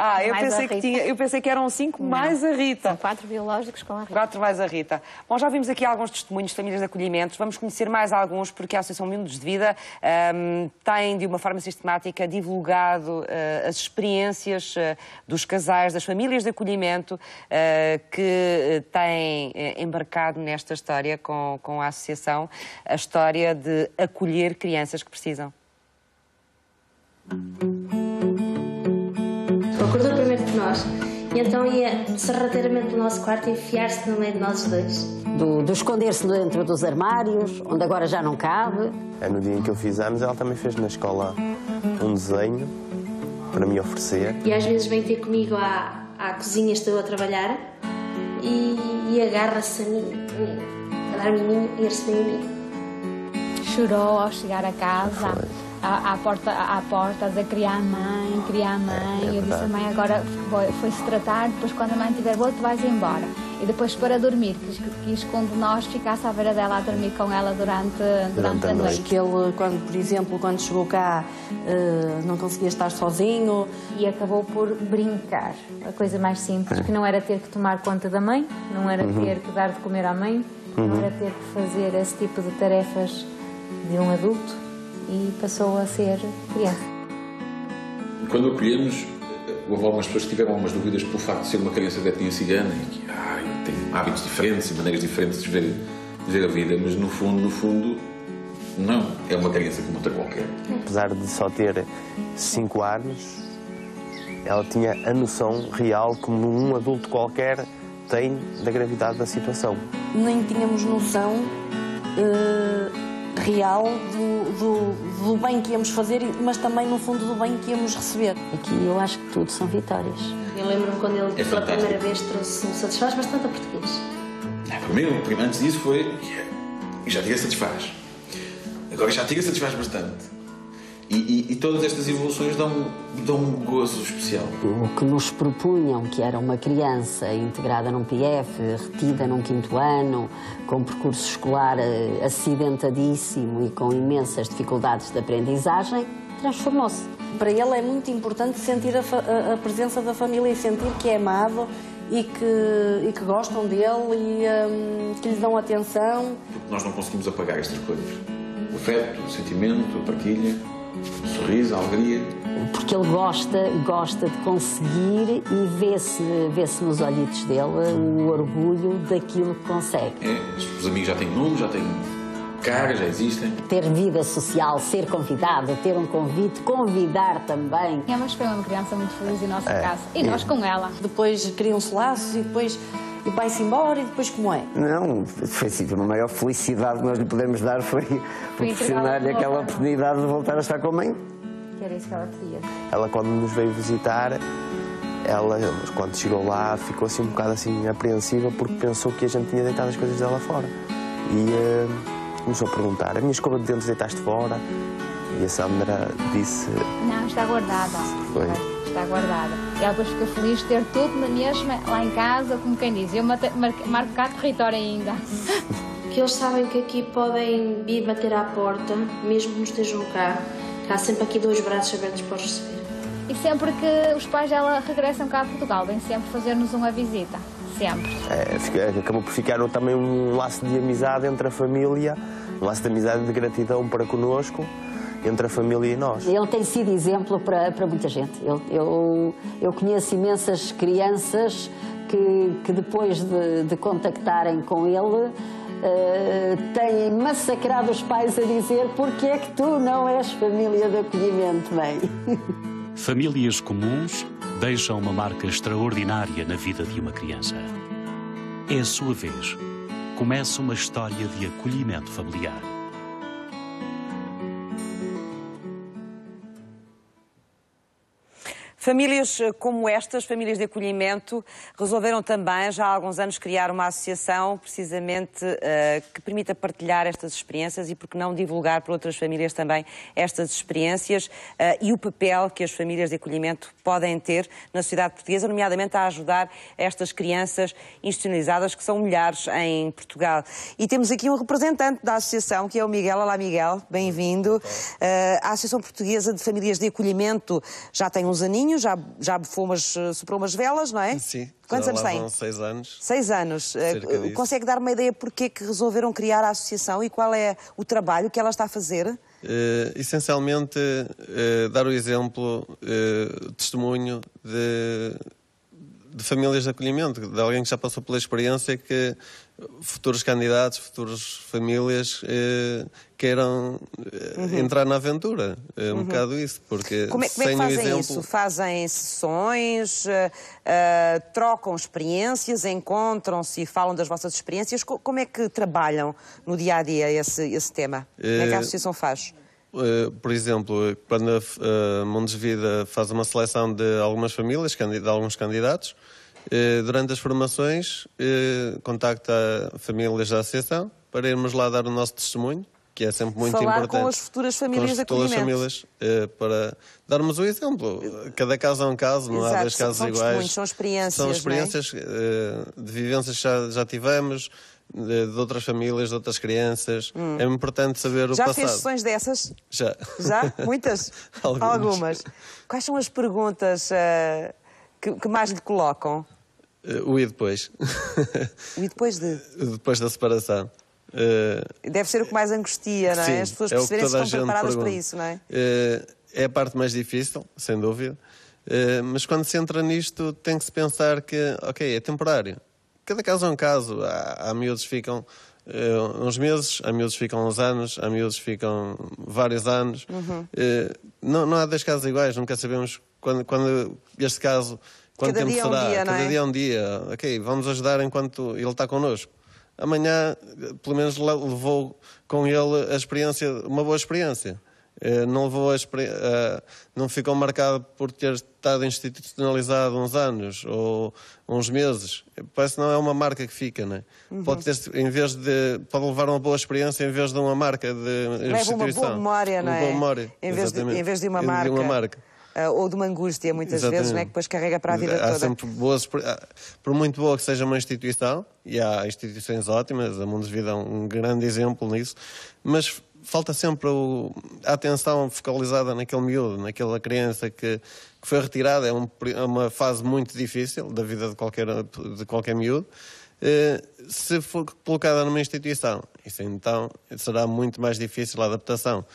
Speaker 1: Eu pensei que eram 5 mais a Rita.
Speaker 12: São 4 biológicos com a Rita.
Speaker 1: 4 mais a Rita. Bom, já vimos aqui alguns testemunhos de famílias de acolhimento. Vamos conhecer mais alguns, porque a Associação Mundos de Vida tem, de uma forma sistemática, divulgado as experiências dos casais, das famílias de acolhimento que têm embarcado nesta história com a Associação, a história de acolher crianças que precisam.
Speaker 17: O acordo
Speaker 7: nós, e então ia sorrateiramente do nosso quarto e enfiar-se no meio de nós dois.
Speaker 17: Do esconder-se dentro dos armários, onde agora já não cabe.
Speaker 18: No dia em que eu fiz anos, ela também fez na escola um desenho para me oferecer.
Speaker 7: E às vezes vem ter comigo à cozinha, estou a trabalhar, e agarra-se a mim, a dar miminho e a receber a mim.
Speaker 19: Chorou ao chegar a casa, à porta, a dizer queria a mãe. Eu disse, a mãe agora foi-se tratar, depois quando a mãe estiver boa, tu vais embora. E depois para dormir, quis que um de nós ficasse à beira dela a dormir com ela durante a noite.
Speaker 17: Que ele, por exemplo, quando chegou cá, não conseguia estar sozinho.
Speaker 13: E acabou por brincar, a coisa mais simples, que não era ter que tomar conta da mãe, não era ter que dar de comer à mãe, não era ter que fazer esse tipo de tarefas de um adulto, e passou a ser criança.
Speaker 8: Quando acolhemos, houve algumas pessoas que tiveram algumas dúvidas pelo facto de ser uma criança de etnia cigana e que tem hábitos diferentes e maneiras diferentes de ver a vida, mas no fundo, não. É uma criança como outra qualquer.
Speaker 18: Apesar de só ter 5 anos, ela tinha a noção real, como um adulto qualquer tem, da gravidade da situação.
Speaker 17: Nem tínhamos noção real do bem que íamos fazer, mas também, no fundo, do bem que íamos receber. Aqui eu acho que tudo são vitórias.
Speaker 7: Eu lembro-me quando ele pela primeira vez trouxe um satisfaz bastante a português.
Speaker 8: Primeiro, antes disso foi, já tinha satisfaz. Agora já tinha satisfaz bastante. E todas estas evoluções dão um gozo especial.
Speaker 17: O que nos propunham, que era uma criança integrada num PF, retida num 5º ano, com percurso escolar acidentadíssimo e com imensas dificuldades de aprendizagem, transformou-se. Para ele é muito importante sentir a presença da família e sentir que é amado e que gostam dele e que lhe dão atenção.
Speaker 8: Porque nós não conseguimos apagar estas coisas. O afeto, o sentimento, a partilha, o sorriso, a alegria.
Speaker 17: Porque ele gosta de conseguir e vê-se nos olhitos dele o orgulho daquilo que consegue.
Speaker 8: Os amigos já têm nome, já têm cara, já existem.
Speaker 17: Ter vida social, ser convidado, ter um convite, convidar também.
Speaker 19: Mas foi uma criança muito feliz em nossa casa. E nós com ela.
Speaker 17: Depois criam-se laços e depois vai-se embora e depois como é?
Speaker 20: Não, foi sim, a maior felicidade que nós lhe podemos dar foi proporcionar-lhe aquela oportunidade de voltar a estar com a mãe.
Speaker 13: Que era isso que ela queria.
Speaker 18: Ela, quando nos veio visitar, quando chegou lá, ficou assim um bocado assim apreensiva porque pensou que a gente tinha deitado as coisas dela fora. E começou a perguntar, a minha escova de dentes deitaste fora? E a Sandra disse...
Speaker 19: Não, está guardada.
Speaker 18: Foi.
Speaker 19: Está guardada. E ela depois fica feliz de ter tudo na mesma, lá em casa, como quem diz. Eu marco cá território ainda.
Speaker 7: Que eles sabem que aqui podem vir bater à porta, mesmo que não estejam cá. Há sempre aqui 2 braços abertos para os receber.
Speaker 19: E sempre que os pais dela regressam cá a Portugal, vêm sempre fazer-nos uma visita. Sempre.
Speaker 18: Acabou por ficar também um laço de amizade entre a família, um laço de amizade e de gratidão para connosco, entre a família e nós.
Speaker 17: Ele tem sido exemplo para muita gente. Eu conheço imensas crianças que depois de contactarem com ele, têm massacrado os pais a dizer porque é que tu não és família de acolhimento, mãe?
Speaker 21: Famílias comuns deixam uma marca extraordinária na vida de uma criança. É a sua vez. Começa uma história de acolhimento familiar.
Speaker 1: Famílias como estas, famílias de acolhimento, resolveram também, já há alguns anos, criar uma associação, precisamente, que permita partilhar estas experiências e, por que não, divulgar para outras famílias também estas experiências e o papel que as famílias de acolhimento podem ter na sociedade portuguesa, nomeadamente a ajudar estas crianças institucionalizadas, que são milhares em Portugal. E temos aqui um representante da associação, que é o Miguel. Olá, Miguel, bem-vindo. A Associação Portuguesa de Famílias de Acolhimento já tem uns aninhos, já soprou umas velas, não é?
Speaker 22: Sim.
Speaker 1: Quantos anos tem?
Speaker 22: 6 anos.
Speaker 1: 6 anos. Consegue dar uma ideia porque é que resolveram criar a associação e qual é o trabalho que ela está a fazer?
Speaker 22: Essencialmente, dar o exemplo, testemunho de famílias de acolhimento, de alguém que já passou pela experiência, que futuros candidatos, futuras famílias queiram entrar na aventura. É um bocado isso, porque
Speaker 1: como é que fazem isso? Fazem sessões, trocam experiências, encontram-se e falam das vossas experiências? Como é que trabalham no dia-a-dia esse tema? Como é que a associação faz?
Speaker 22: Por exemplo, quando a Mundos Vida faz uma seleção de algumas famílias, de alguns candidatos, durante as formações contacta famílias da associação para irmos lá dar o nosso testemunho, que é sempre muito importante.
Speaker 1: Falar com as futuras famílias de acolhimento.
Speaker 22: Famílias, para darmos o exemplo. Cada caso é um caso, não há dois casos iguais.
Speaker 1: São experiências,
Speaker 22: são experiências de vivências que já tivemos, de outras famílias, de outras crianças. É importante saber o passado.
Speaker 1: Já fez sessões dessas?
Speaker 22: Já.
Speaker 1: Já? Muitas? Algumas. Quais são as perguntas que mais lhe colocam?
Speaker 22: O e depois.
Speaker 1: O e depois de?
Speaker 22: Depois da separação.
Speaker 1: Deve ser o que mais angustia, não é?
Speaker 22: Sim,
Speaker 1: as pessoas perceberem se estão preparadas para isso, não é?
Speaker 22: É a parte mais difícil, sem dúvida. Mas quando se entra nisto, tem que se pensar que, ok, é temporário. Cada caso é um caso. Há miúdos que ficam uns meses, há miúdos que ficam uns anos, há miúdos que ficam vários anos. Não há dois casos iguais, nunca sabemos quando este caso, quanto tempo será. Cada dia é um dia. Ok, vamos ajudar enquanto ele está connosco. Amanhã, pelo menos, levou com ele a experiência, uma boa experiência. Não levou não ficou marcado por ter estado institucionalizado uns anos ou uns meses. Parece que não é uma marca que fica, não é? Pode levar uma boa experiência em vez de uma marca de instituição.
Speaker 1: Leva uma boa memória, não é?
Speaker 22: Uma boa memória,
Speaker 1: em vez de uma marca. Ou de uma angústia, muitas vezes, não é? Que depois carrega para a vida toda.
Speaker 22: Há sempre por muito boa que seja uma instituição, e há instituições ótimas, a Mundos Vida é um grande exemplo nisso, mas falta sempre a atenção focalizada naquele miúdo, naquela criança que foi retirada. É uma fase muito difícil da vida de qualquer miúdo. Se for colocada numa instituição, isso então será muito mais difícil a adaptação.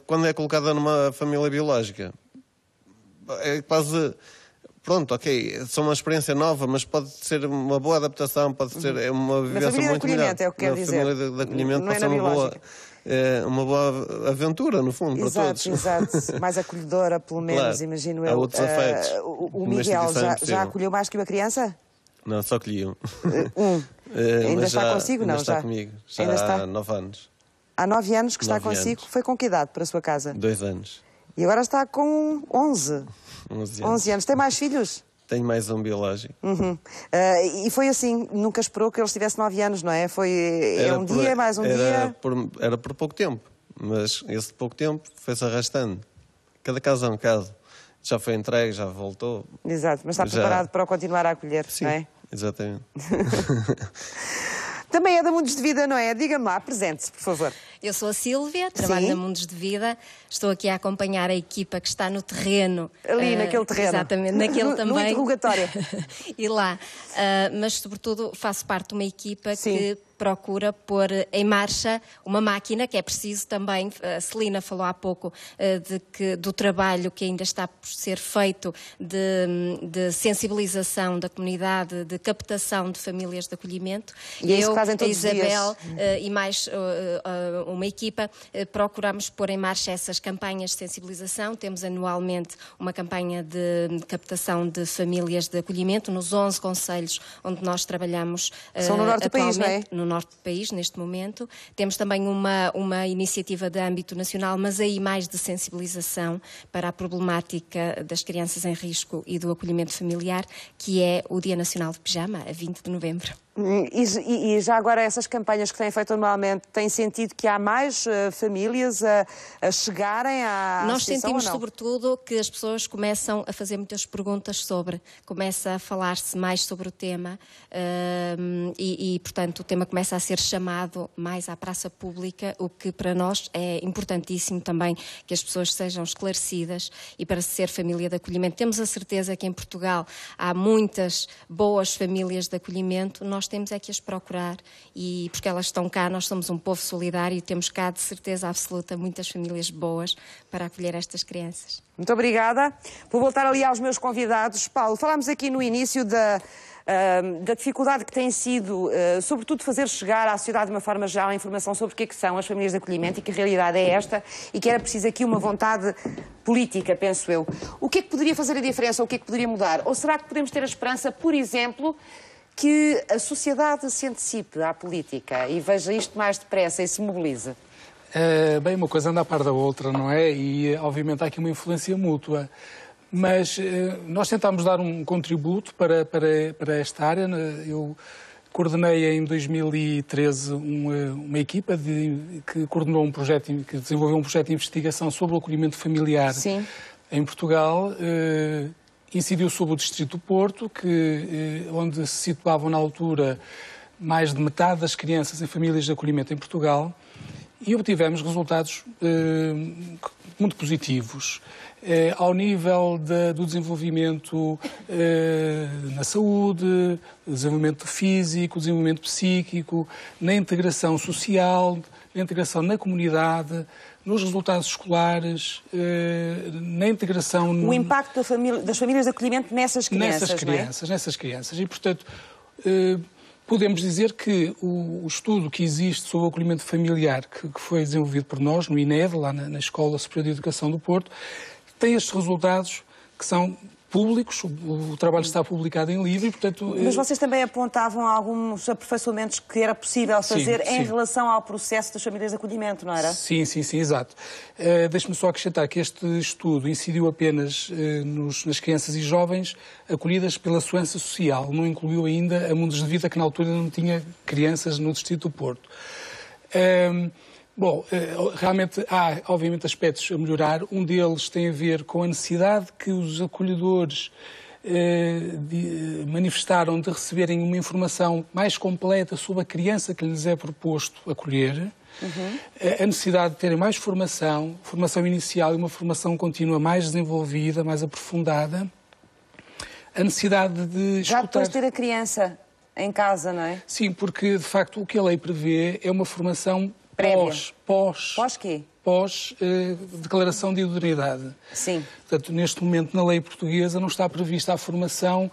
Speaker 22: Quando é colocada numa família biológica, é quase... Pronto, ok, é uma experiência nova, mas pode ser uma boa adaptação, pode ser uma vivência muito melhor.
Speaker 1: É o que quer dizer.
Speaker 22: Na família de acolhimento pode ser uma boa aventura, no fundo, para todos.
Speaker 1: Exato, mais acolhedora, pelo menos, imagino eu.
Speaker 22: Há outros afetos.
Speaker 1: O Miguel já acolheu mais que uma criança?
Speaker 22: Não, só acolhi um.
Speaker 1: Ainda está consigo, não?
Speaker 22: Ainda está comigo, já há 9 anos.
Speaker 1: Há 9 anos que está consigo, foi com que idade para a sua casa?
Speaker 22: 2 anos.
Speaker 1: E agora está com 11.
Speaker 22: 11
Speaker 1: anos. Tem mais filhos?
Speaker 22: Tenho mais um biológico.
Speaker 1: E foi assim, nunca esperou que ele estivesse 9 anos, não é? Dia, mais um dia?
Speaker 22: Era por pouco tempo, mas esse pouco tempo foi-se arrastando. Cada caso é um caso. Já foi entregue, já voltou.
Speaker 1: Exato, mas está preparado para o continuar a acolher,
Speaker 22: sim,
Speaker 1: não é?
Speaker 22: Exatamente.
Speaker 1: Também é da Mundos de Vida, não é? Diga-me lá, apresente-se, por favor.
Speaker 3: Eu sou a Sílvia, trabalho na Mundos de Vida. Estou aqui a acompanhar a equipa que está no terreno.
Speaker 1: Ali, naquele terreno.
Speaker 3: Exatamente, naquele também.
Speaker 1: No interrogatório.
Speaker 3: E lá. Mas, sobretudo, faço parte de uma equipa que procura pôr em marcha uma máquina que é preciso também. A Celina falou há pouco do trabalho que ainda está por ser feito de sensibilização da comunidade, de captação de famílias de acolhimento.
Speaker 1: E é isso que fazem todos
Speaker 3: os dias. A Isabel e mais uma equipa procuramos pôr em marcha essas campanhas de sensibilização. Temos anualmente uma campanha de captação de famílias de acolhimento nos 11 concelhos onde nós trabalhamos.
Speaker 1: São no norte do país, não é?
Speaker 3: No norte do país, neste momento. Temos também uma iniciativa de âmbito nacional, mas aí mais de sensibilização para a problemática das crianças em risco e do acolhimento familiar, que é o Dia Nacional de Pijama, a 20 de novembro.
Speaker 1: E já agora essas campanhas que têm feito anualmente, têm sentido que há mais famílias a chegarem à associação?
Speaker 3: Nós sentimos, sobretudo, que as pessoas começam a fazer muitas perguntas começa a falar-se mais sobre o tema portanto, o tema começa a ser chamado mais à praça pública, o que para nós é importantíssimo também que as pessoas sejam esclarecidas e para ser família de acolhimento. Temos a certeza que em Portugal há muitas boas famílias de acolhimento. Nós nós temos é que as procurar, e porque elas estão cá, nós somos um povo solidário e temos cá, de certeza absoluta, muitas famílias boas para acolher estas crianças.
Speaker 1: Muito obrigada. Vou voltar ali aos meus convidados. Paulo, falámos aqui no início da dificuldade que tem sido, sobretudo, fazer chegar à sociedade de uma forma geral a informação sobre o que é que são as famílias de acolhimento e que a realidade é esta e que era preciso aqui uma vontade política, penso eu. O que é que poderia fazer a diferença ou o que é que poderia mudar? Ou será que podemos ter a esperança, por exemplo, que a sociedade se antecipe à política e veja isto mais depressa e se mobilize?
Speaker 11: Bem, uma coisa anda a par da outra, não é? E, obviamente, há aqui uma influência mútua. Mas nós tentámos dar um contributo para esta área. Eu coordenei em 2013 uma equipa que coordenou um projeto, que desenvolveu um projeto de investigação sobre o acolhimento familiar em Portugal. Incidiu sobre o Distrito do Porto, onde se situavam na altura mais de metade das crianças em famílias de acolhimento em Portugal, e obtivemos resultados muito positivos. Ao nível do desenvolvimento na saúde, desenvolvimento físico, desenvolvimento psíquico, na integração social, na integração na comunidade, nos resultados escolares, na integração...
Speaker 1: O impacto das famílias de acolhimento nessas crianças,
Speaker 11: nessas crianças. E, portanto, podemos dizer que o estudo que existe sobre o acolhimento familiar, que foi desenvolvido por nós, no INED, lá na Escola Superior de Educação do Porto, tem estes resultados que são públicos, o trabalho está publicado em livro e, portanto...
Speaker 1: Mas vocês também apontavam alguns aperfeiçoamentos que era possível fazer em relação ao processo das famílias de acolhimento, não era?
Speaker 11: Sim, exato. Deixe-me só acrescentar que este estudo incidiu apenas nas crianças e jovens acolhidas pela segurança social, não incluiu ainda a Mundos de Vida, que na altura não tinha crianças no Distrito do Porto. Bom, realmente há, obviamente, aspectos a melhorar. Um deles tem a ver com a necessidade que os acolhedores manifestaram de receberem uma informação mais completa sobre a criança que lhes é proposto acolher. A necessidade de terem mais formação inicial e uma formação contínua mais desenvolvida, mais aprofundada. A necessidade de escutar...
Speaker 1: Já depois de ter a criança em casa, não é?
Speaker 11: Sim, porque, de facto, o que a lei prevê é uma formação
Speaker 1: Pós quê?
Speaker 11: Pós declaração de idoneidade.
Speaker 1: Sim.
Speaker 11: Portanto, neste momento, na lei portuguesa, não está prevista a formação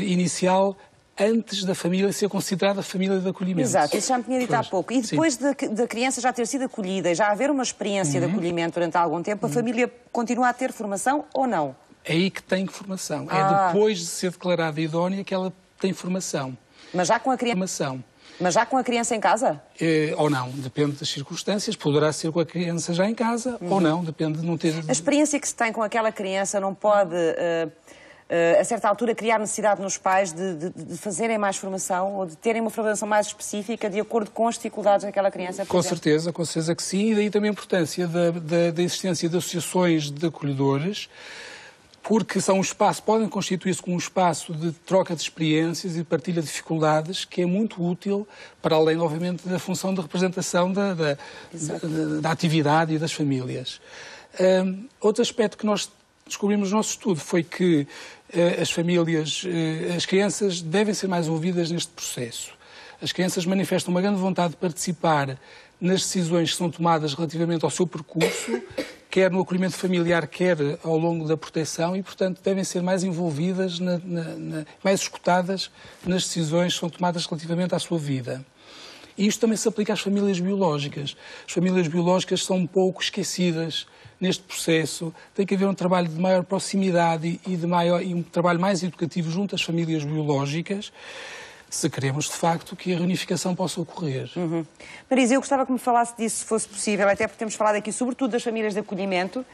Speaker 11: inicial antes da família ser considerada família de acolhimento.
Speaker 1: Exato, isso já me tinha dito há pouco. E depois da criança já ter sido acolhida e já haver uma experiência de acolhimento durante algum tempo, a família continua a ter formação ou não?
Speaker 11: É aí que tem formação. É depois de ser declarada idónea que ela tem formação.
Speaker 1: Mas já com a criança... Mas já com a criança em casa?
Speaker 11: Ou não, depende das circunstâncias. Poderá ser com a criança já em casa ou não, depende de não ter...
Speaker 1: A experiência que se tem com aquela criança não pode, a certa altura, criar necessidade nos pais de fazerem mais formação ou de terem uma formação mais específica de acordo com as dificuldades daquela criança?
Speaker 11: Com certeza que sim. E daí também a importância da existência de associações de acolhedores, porque são um espaço, podem constituir-se como um espaço de troca de experiências e de partilha de dificuldades, que é muito útil, para além, obviamente, da função de representação da atividade e das famílias. Outro aspecto que nós descobrimos no nosso estudo foi que as crianças devem ser mais ouvidas neste processo. As crianças manifestam uma grande vontade de participar nas decisões que são tomadas relativamente ao seu percurso, quer no acolhimento familiar, quer ao longo da proteção, e, portanto, devem ser mais envolvidas, mais escutadas nas decisões que são tomadas relativamente à sua vida. E isto também se aplica às famílias biológicas. As famílias biológicas são um pouco esquecidas neste processo. Tem que haver um trabalho de maior proximidade e um trabalho mais educativo junto às famílias biológicas, se queremos, de facto, que a reunificação possa ocorrer.
Speaker 1: Marisa, eu gostava que me falasse disso, se fosse possível, até porque temos falado aqui sobretudo das famílias de acolhimento,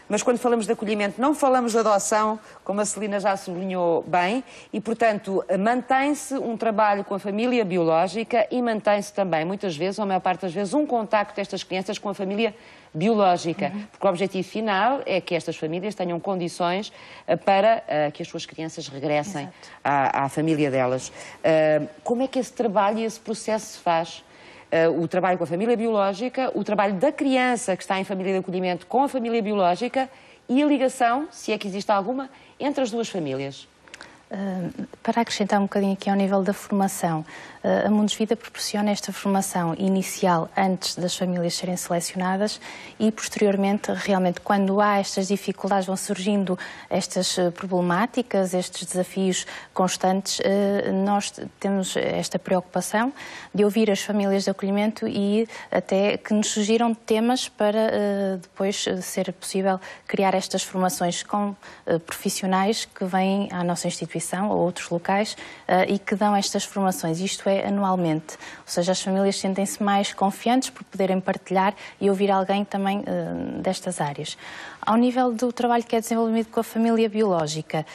Speaker 1: mas quando falamos de acolhimento não falamos de adoção, como a Celina já sublinhou bem, e, portanto, mantém-se um trabalho com a família biológica e mantém-se também, muitas vezes, ou a maior parte das vezes, um contacto destas crianças com a família biológica, porque o objetivo final é que estas famílias tenham condições para que as suas crianças regressem à família delas. Como é que esse trabalho e esse processo se faz? O trabalho com a família biológica, o trabalho da criança que está em família de acolhimento com a família biológica e a ligação, se é que existe alguma, entre as duas famílias.
Speaker 13: Para acrescentar um bocadinho aqui ao nível da formação, a Mundos Vida proporciona esta formação inicial antes das famílias serem selecionadas e posteriormente, realmente, quando há estas dificuldades, vão surgindo estas problemáticas, estes desafios constantes, nós temos esta preocupação de ouvir as famílias de acolhimento e até que nos sugiram temas para depois ser possível criar estas formações com profissionais que vêm à nossa instituição ou outros locais e que dão estas formações. Isto é anualmente, ou seja, as famílias sentem-se mais confiantes por poderem partilhar e ouvir alguém também destas áreas. Ao nível do trabalho que é desenvolvido com a família biológica,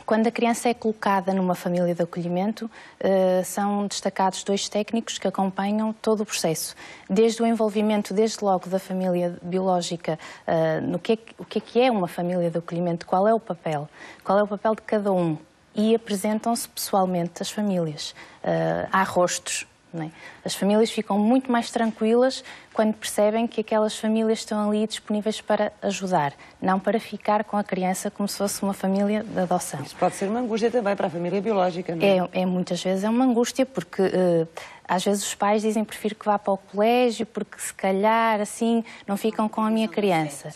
Speaker 13: quando a criança é colocada numa família de acolhimento, são destacados 2 técnicos que acompanham todo o processo. Desde o envolvimento, desde logo, da família biológica, no o que é uma família de acolhimento, qual é o papel de cada um, e apresentam-se pessoalmente as famílias. Há rostos. Não é? As famílias ficam muito mais tranquilas quando percebem que aquelas famílias estão ali disponíveis para ajudar, não para ficar com a criança como se fosse uma família de adoção.
Speaker 1: Isso pode ser uma angústia também para a família biológica, não é?
Speaker 13: Muitas vezes é uma angústia, porque às vezes os pais dizem prefiro que vá para o colégio, porque se calhar assim não ficam com a minha criança.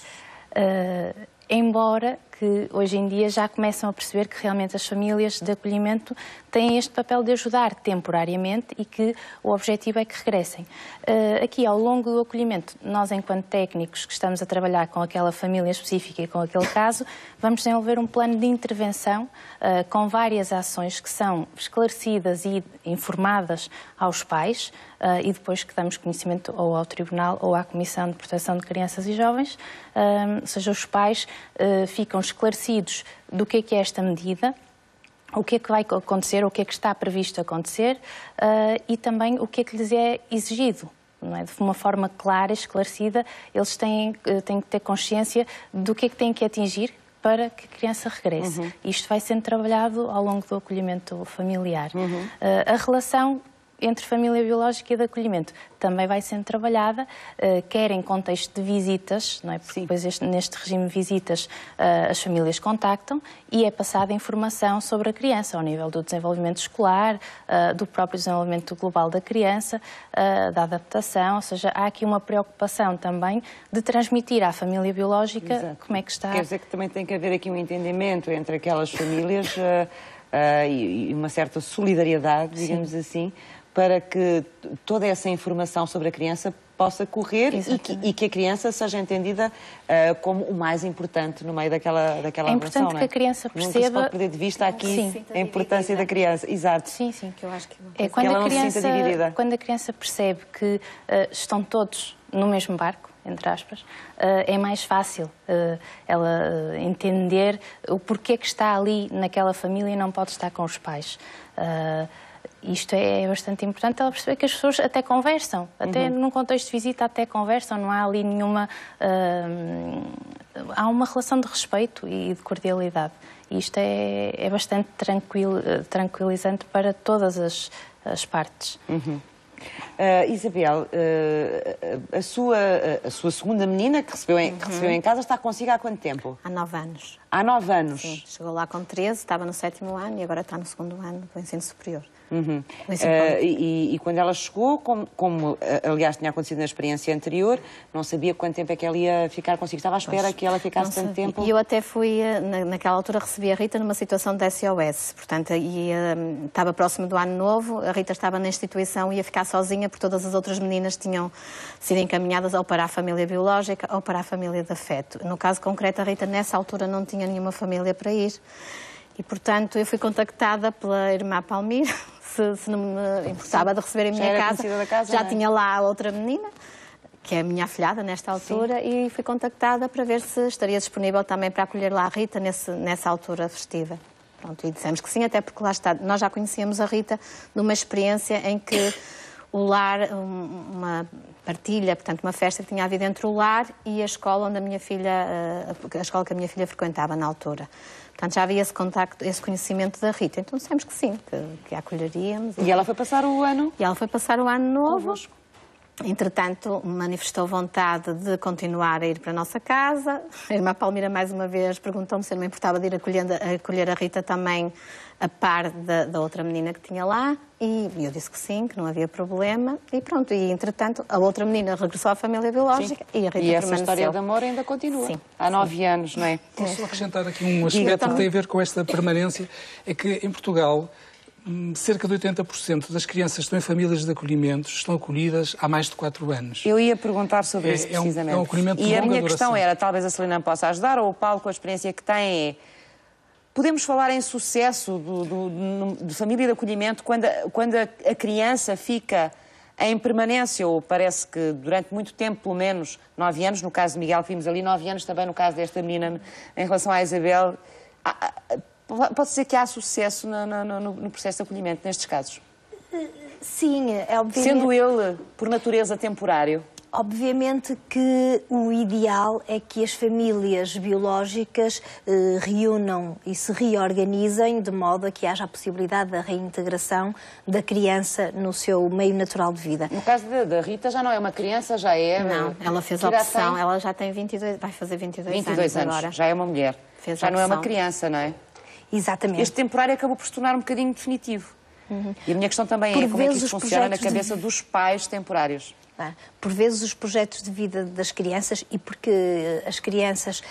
Speaker 13: Embora que hoje em dia já começam a perceber que realmente as famílias de acolhimento têm este papel de ajudar temporariamente e que o objetivo é que regressem. Aqui, ao longo do acolhimento, nós, enquanto técnicos que estamos a trabalhar com aquela família específica e com aquele caso, vamos desenvolver um plano de intervenção com várias ações que são esclarecidas e informadas aos pais e depois que damos conhecimento ou ao Tribunal ou à Comissão de Proteção de Crianças e Jovens, ou seja, os pais ficam esclarecidos do que é esta medida, o que é que vai acontecer, o que é que está previsto acontecer e também o que é que lhes é exigido. Não é? De uma forma clara, esclarecida, eles têm que ter consciência do que é que têm que atingir para que a criança regresse. Isto vai sendo trabalhado ao longo do acolhimento familiar. A relação entre família biológica e de acolhimento também vai sendo trabalhada, quer em contexto de visitas, não é? Porque depois neste regime de visitas as famílias contactam e é passada informação sobre a criança, ao nível do desenvolvimento escolar, do próprio desenvolvimento global da criança, da adaptação, ou seja, há aqui uma preocupação também de transmitir à família biológica como é que está.
Speaker 1: Quer dizer que também tem que haver aqui um entendimento entre aquelas famílias e uma certa solidariedade, digamos assim, para que toda essa informação sobre a criança possa correr e que a criança seja entendida como o mais importante no meio daquela relação.
Speaker 13: É importante que a criança perceba...
Speaker 1: Nunca se pode perder de vista aqui a importância da criança. Exato.
Speaker 13: Sim,
Speaker 1: que eu acho que
Speaker 13: quando
Speaker 1: ela não se sinta dividida.
Speaker 13: Quando a criança percebe que estão todos no mesmo barco, entre aspas, é mais fácil ela entender o porquê que está ali naquela família e não pode estar com os pais. Isto é bastante importante, ela perceber que as pessoas até conversam, até num contexto de visita até conversam, não há ali nenhuma... há uma relação de respeito e de cordialidade. E isto é bastante tranquilizante para todas as partes.
Speaker 1: Isabel, a sua segunda menina que recebeu em casa está consigo há quanto tempo?
Speaker 12: Há 9 anos.
Speaker 1: Há 9 anos?
Speaker 12: Sim, chegou lá com 13, estava no 7º ano e agora está no 2º ano do ensino superior.
Speaker 1: E quando ela chegou, como aliás tinha acontecido na experiência anterior, não sabia quanto tempo é que ela ia ficar consigo. Estava à espera que ela ficasse tanto tempo.
Speaker 12: E eu até fui, naquela altura recebi a Rita numa situação de SOS, portanto, estava próximo do ano novo, a Rita estava na instituição e ia ficar sozinha porque todas as outras meninas tinham sido encaminhadas ou para a família biológica ou para a família de afeto. No caso concreto, a Rita nessa altura não tinha nenhuma família para ir. E, portanto, eu fui contactada pela irmã Palmira, se não me importava de receber em minha casa. Já tinha lá outra menina, que é a minha afilhada nesta altura, e fui contactada para ver se estaria disponível também para acolher lá a Rita nessa altura festiva. Pronto, e dissemos que sim, até porque lá está, nós já conhecíamos a Rita numa experiência em que o lar, uma partilha, portanto, uma festa que tinha havido entre o lar e a escola onde a escola que a minha filha frequentava na altura. Portanto, já havia esse contacto, esse conhecimento da Rita. Então dissemos que sim, que a acolheríamos.
Speaker 1: E ela foi passar o ano?
Speaker 12: E ela foi passar o ano novo. Entretanto, manifestou vontade de continuar a ir para a nossa casa. A irmã Palmira, mais uma vez, perguntou-me se não me importava de ir acolher a Rita também a par da outra menina que tinha lá. E eu disse que sim, que não havia problema. E pronto, e entretanto, a outra menina regressou à família biológica e a Rita permaneceu.
Speaker 1: E essa história de amor ainda continua.
Speaker 12: Sim.
Speaker 1: Há 9 anos, não é?
Speaker 11: Posso acrescentar aqui um aspecto que tem a ver com esta permanência? É que em Portugal, cerca de 80% das crianças que estão em famílias de acolhimento estão acolhidas há mais de 4 anos.
Speaker 1: Eu ia perguntar sobre isso precisamente.
Speaker 11: É um acolhimento de
Speaker 1: longa
Speaker 11: longa
Speaker 1: minha
Speaker 11: duração.
Speaker 1: questão era, talvez a Celina me possa ajudar, ou o Paulo, com a experiência que tem, é... Podemos falar em sucesso de família de acolhimento quando a criança fica em permanência, ou parece que durante muito tempo, pelo menos 9 anos, no caso de Miguel, que vimos ali, 9 anos também no caso desta menina, em relação à Isabel... Pode dizer que há sucesso no processo de acolhimento nestes casos?
Speaker 10: Sim, é obviamente...
Speaker 1: Sendo ele, por natureza, temporário?
Speaker 10: Obviamente que o ideal é que as famílias biológicas reúnam e se reorganizem de modo a que haja a possibilidade da reintegração da criança no seu meio natural de vida.
Speaker 1: No caso da Rita já não é uma criança, já é...
Speaker 12: Não, ela fez a opção, ela já tem 22, vai fazer 22 anos agora.
Speaker 1: Já é uma mulher.
Speaker 12: Fez
Speaker 1: já não é uma criança, não é?
Speaker 10: Exatamente.
Speaker 1: Este temporário acabou por se tornar um bocadinho definitivo. E a minha questão também é como é que isto funciona na cabeça dos pais temporários.
Speaker 10: Por vezes os projetos de vida das crianças, e porque as crianças,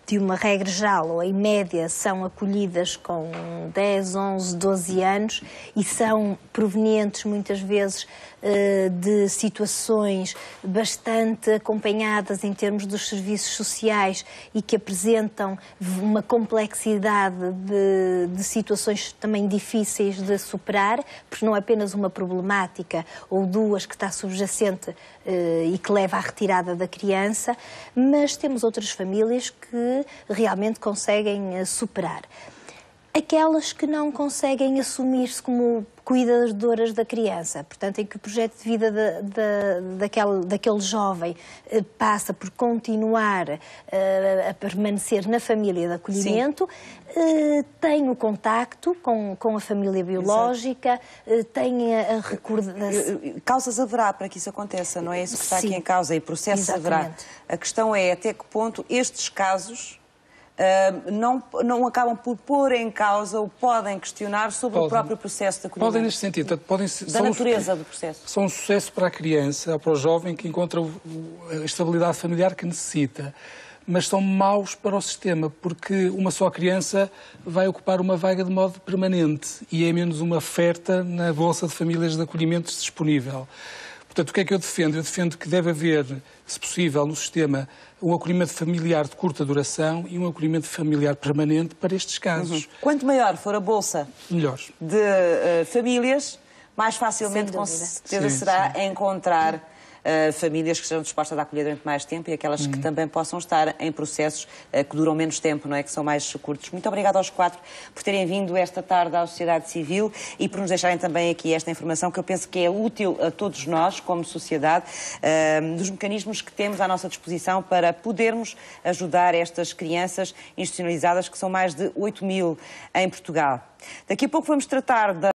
Speaker 10: de uma regra geral, ou em média, são acolhidas com 10, 11, 12 anos e são provenientes muitas vezes de situações bastante acompanhadas em termos dos serviços sociais e que apresentam uma complexidade de situações também difíceis de superar, porque não é apenas uma problemática ou duas que está subjacente e que leva à retirada da criança, mas temos outras famílias que realmente conseguem superar. Aquelas que não conseguem assumir-se como cuidadoras da criança, portanto, em que o projeto de vida daquele jovem passa por continuar a permanecer na família de acolhimento, tem o contacto com a família biológica, tem a recordação...
Speaker 1: Causas haverá para que isso aconteça, não é isso que está aqui em causa, e processos haverá. A questão é até que ponto estes casos... não acabam por pôr em causa ou podem questionar sobre o próprio processo de acolhimento.
Speaker 11: Podem neste sentido.
Speaker 1: Da natureza do processo.
Speaker 11: São um sucesso para a criança, para o jovem que encontra a estabilidade familiar que necessita, mas são maus para o sistema, porque uma só criança vai ocupar uma vaga de modo permanente e é menos uma oferta na bolsa de famílias de acolhimento disponível. Portanto, o que é que eu defendo? Eu defendo que deve haver, se possível, no sistema, um acolhimento familiar de curta duração e um acolhimento familiar permanente para estes casos.
Speaker 1: Quanto maior for a bolsa de famílias, mais facilmente, com certeza, será encontrar famílias que estejam dispostas a acolher durante mais tempo e aquelas que também possam estar em processos que duram menos tempo, não é? Que são mais curtos. Muito obrigada aos 4 por terem vindo esta tarde à sociedade civil e por nos deixarem também aqui esta informação que eu penso que é útil a todos nós, como sociedade, dos mecanismos que temos à nossa disposição para podermos ajudar estas crianças institucionalizadas, que são mais de 8.000 em Portugal. Daqui a pouco vamos tratar da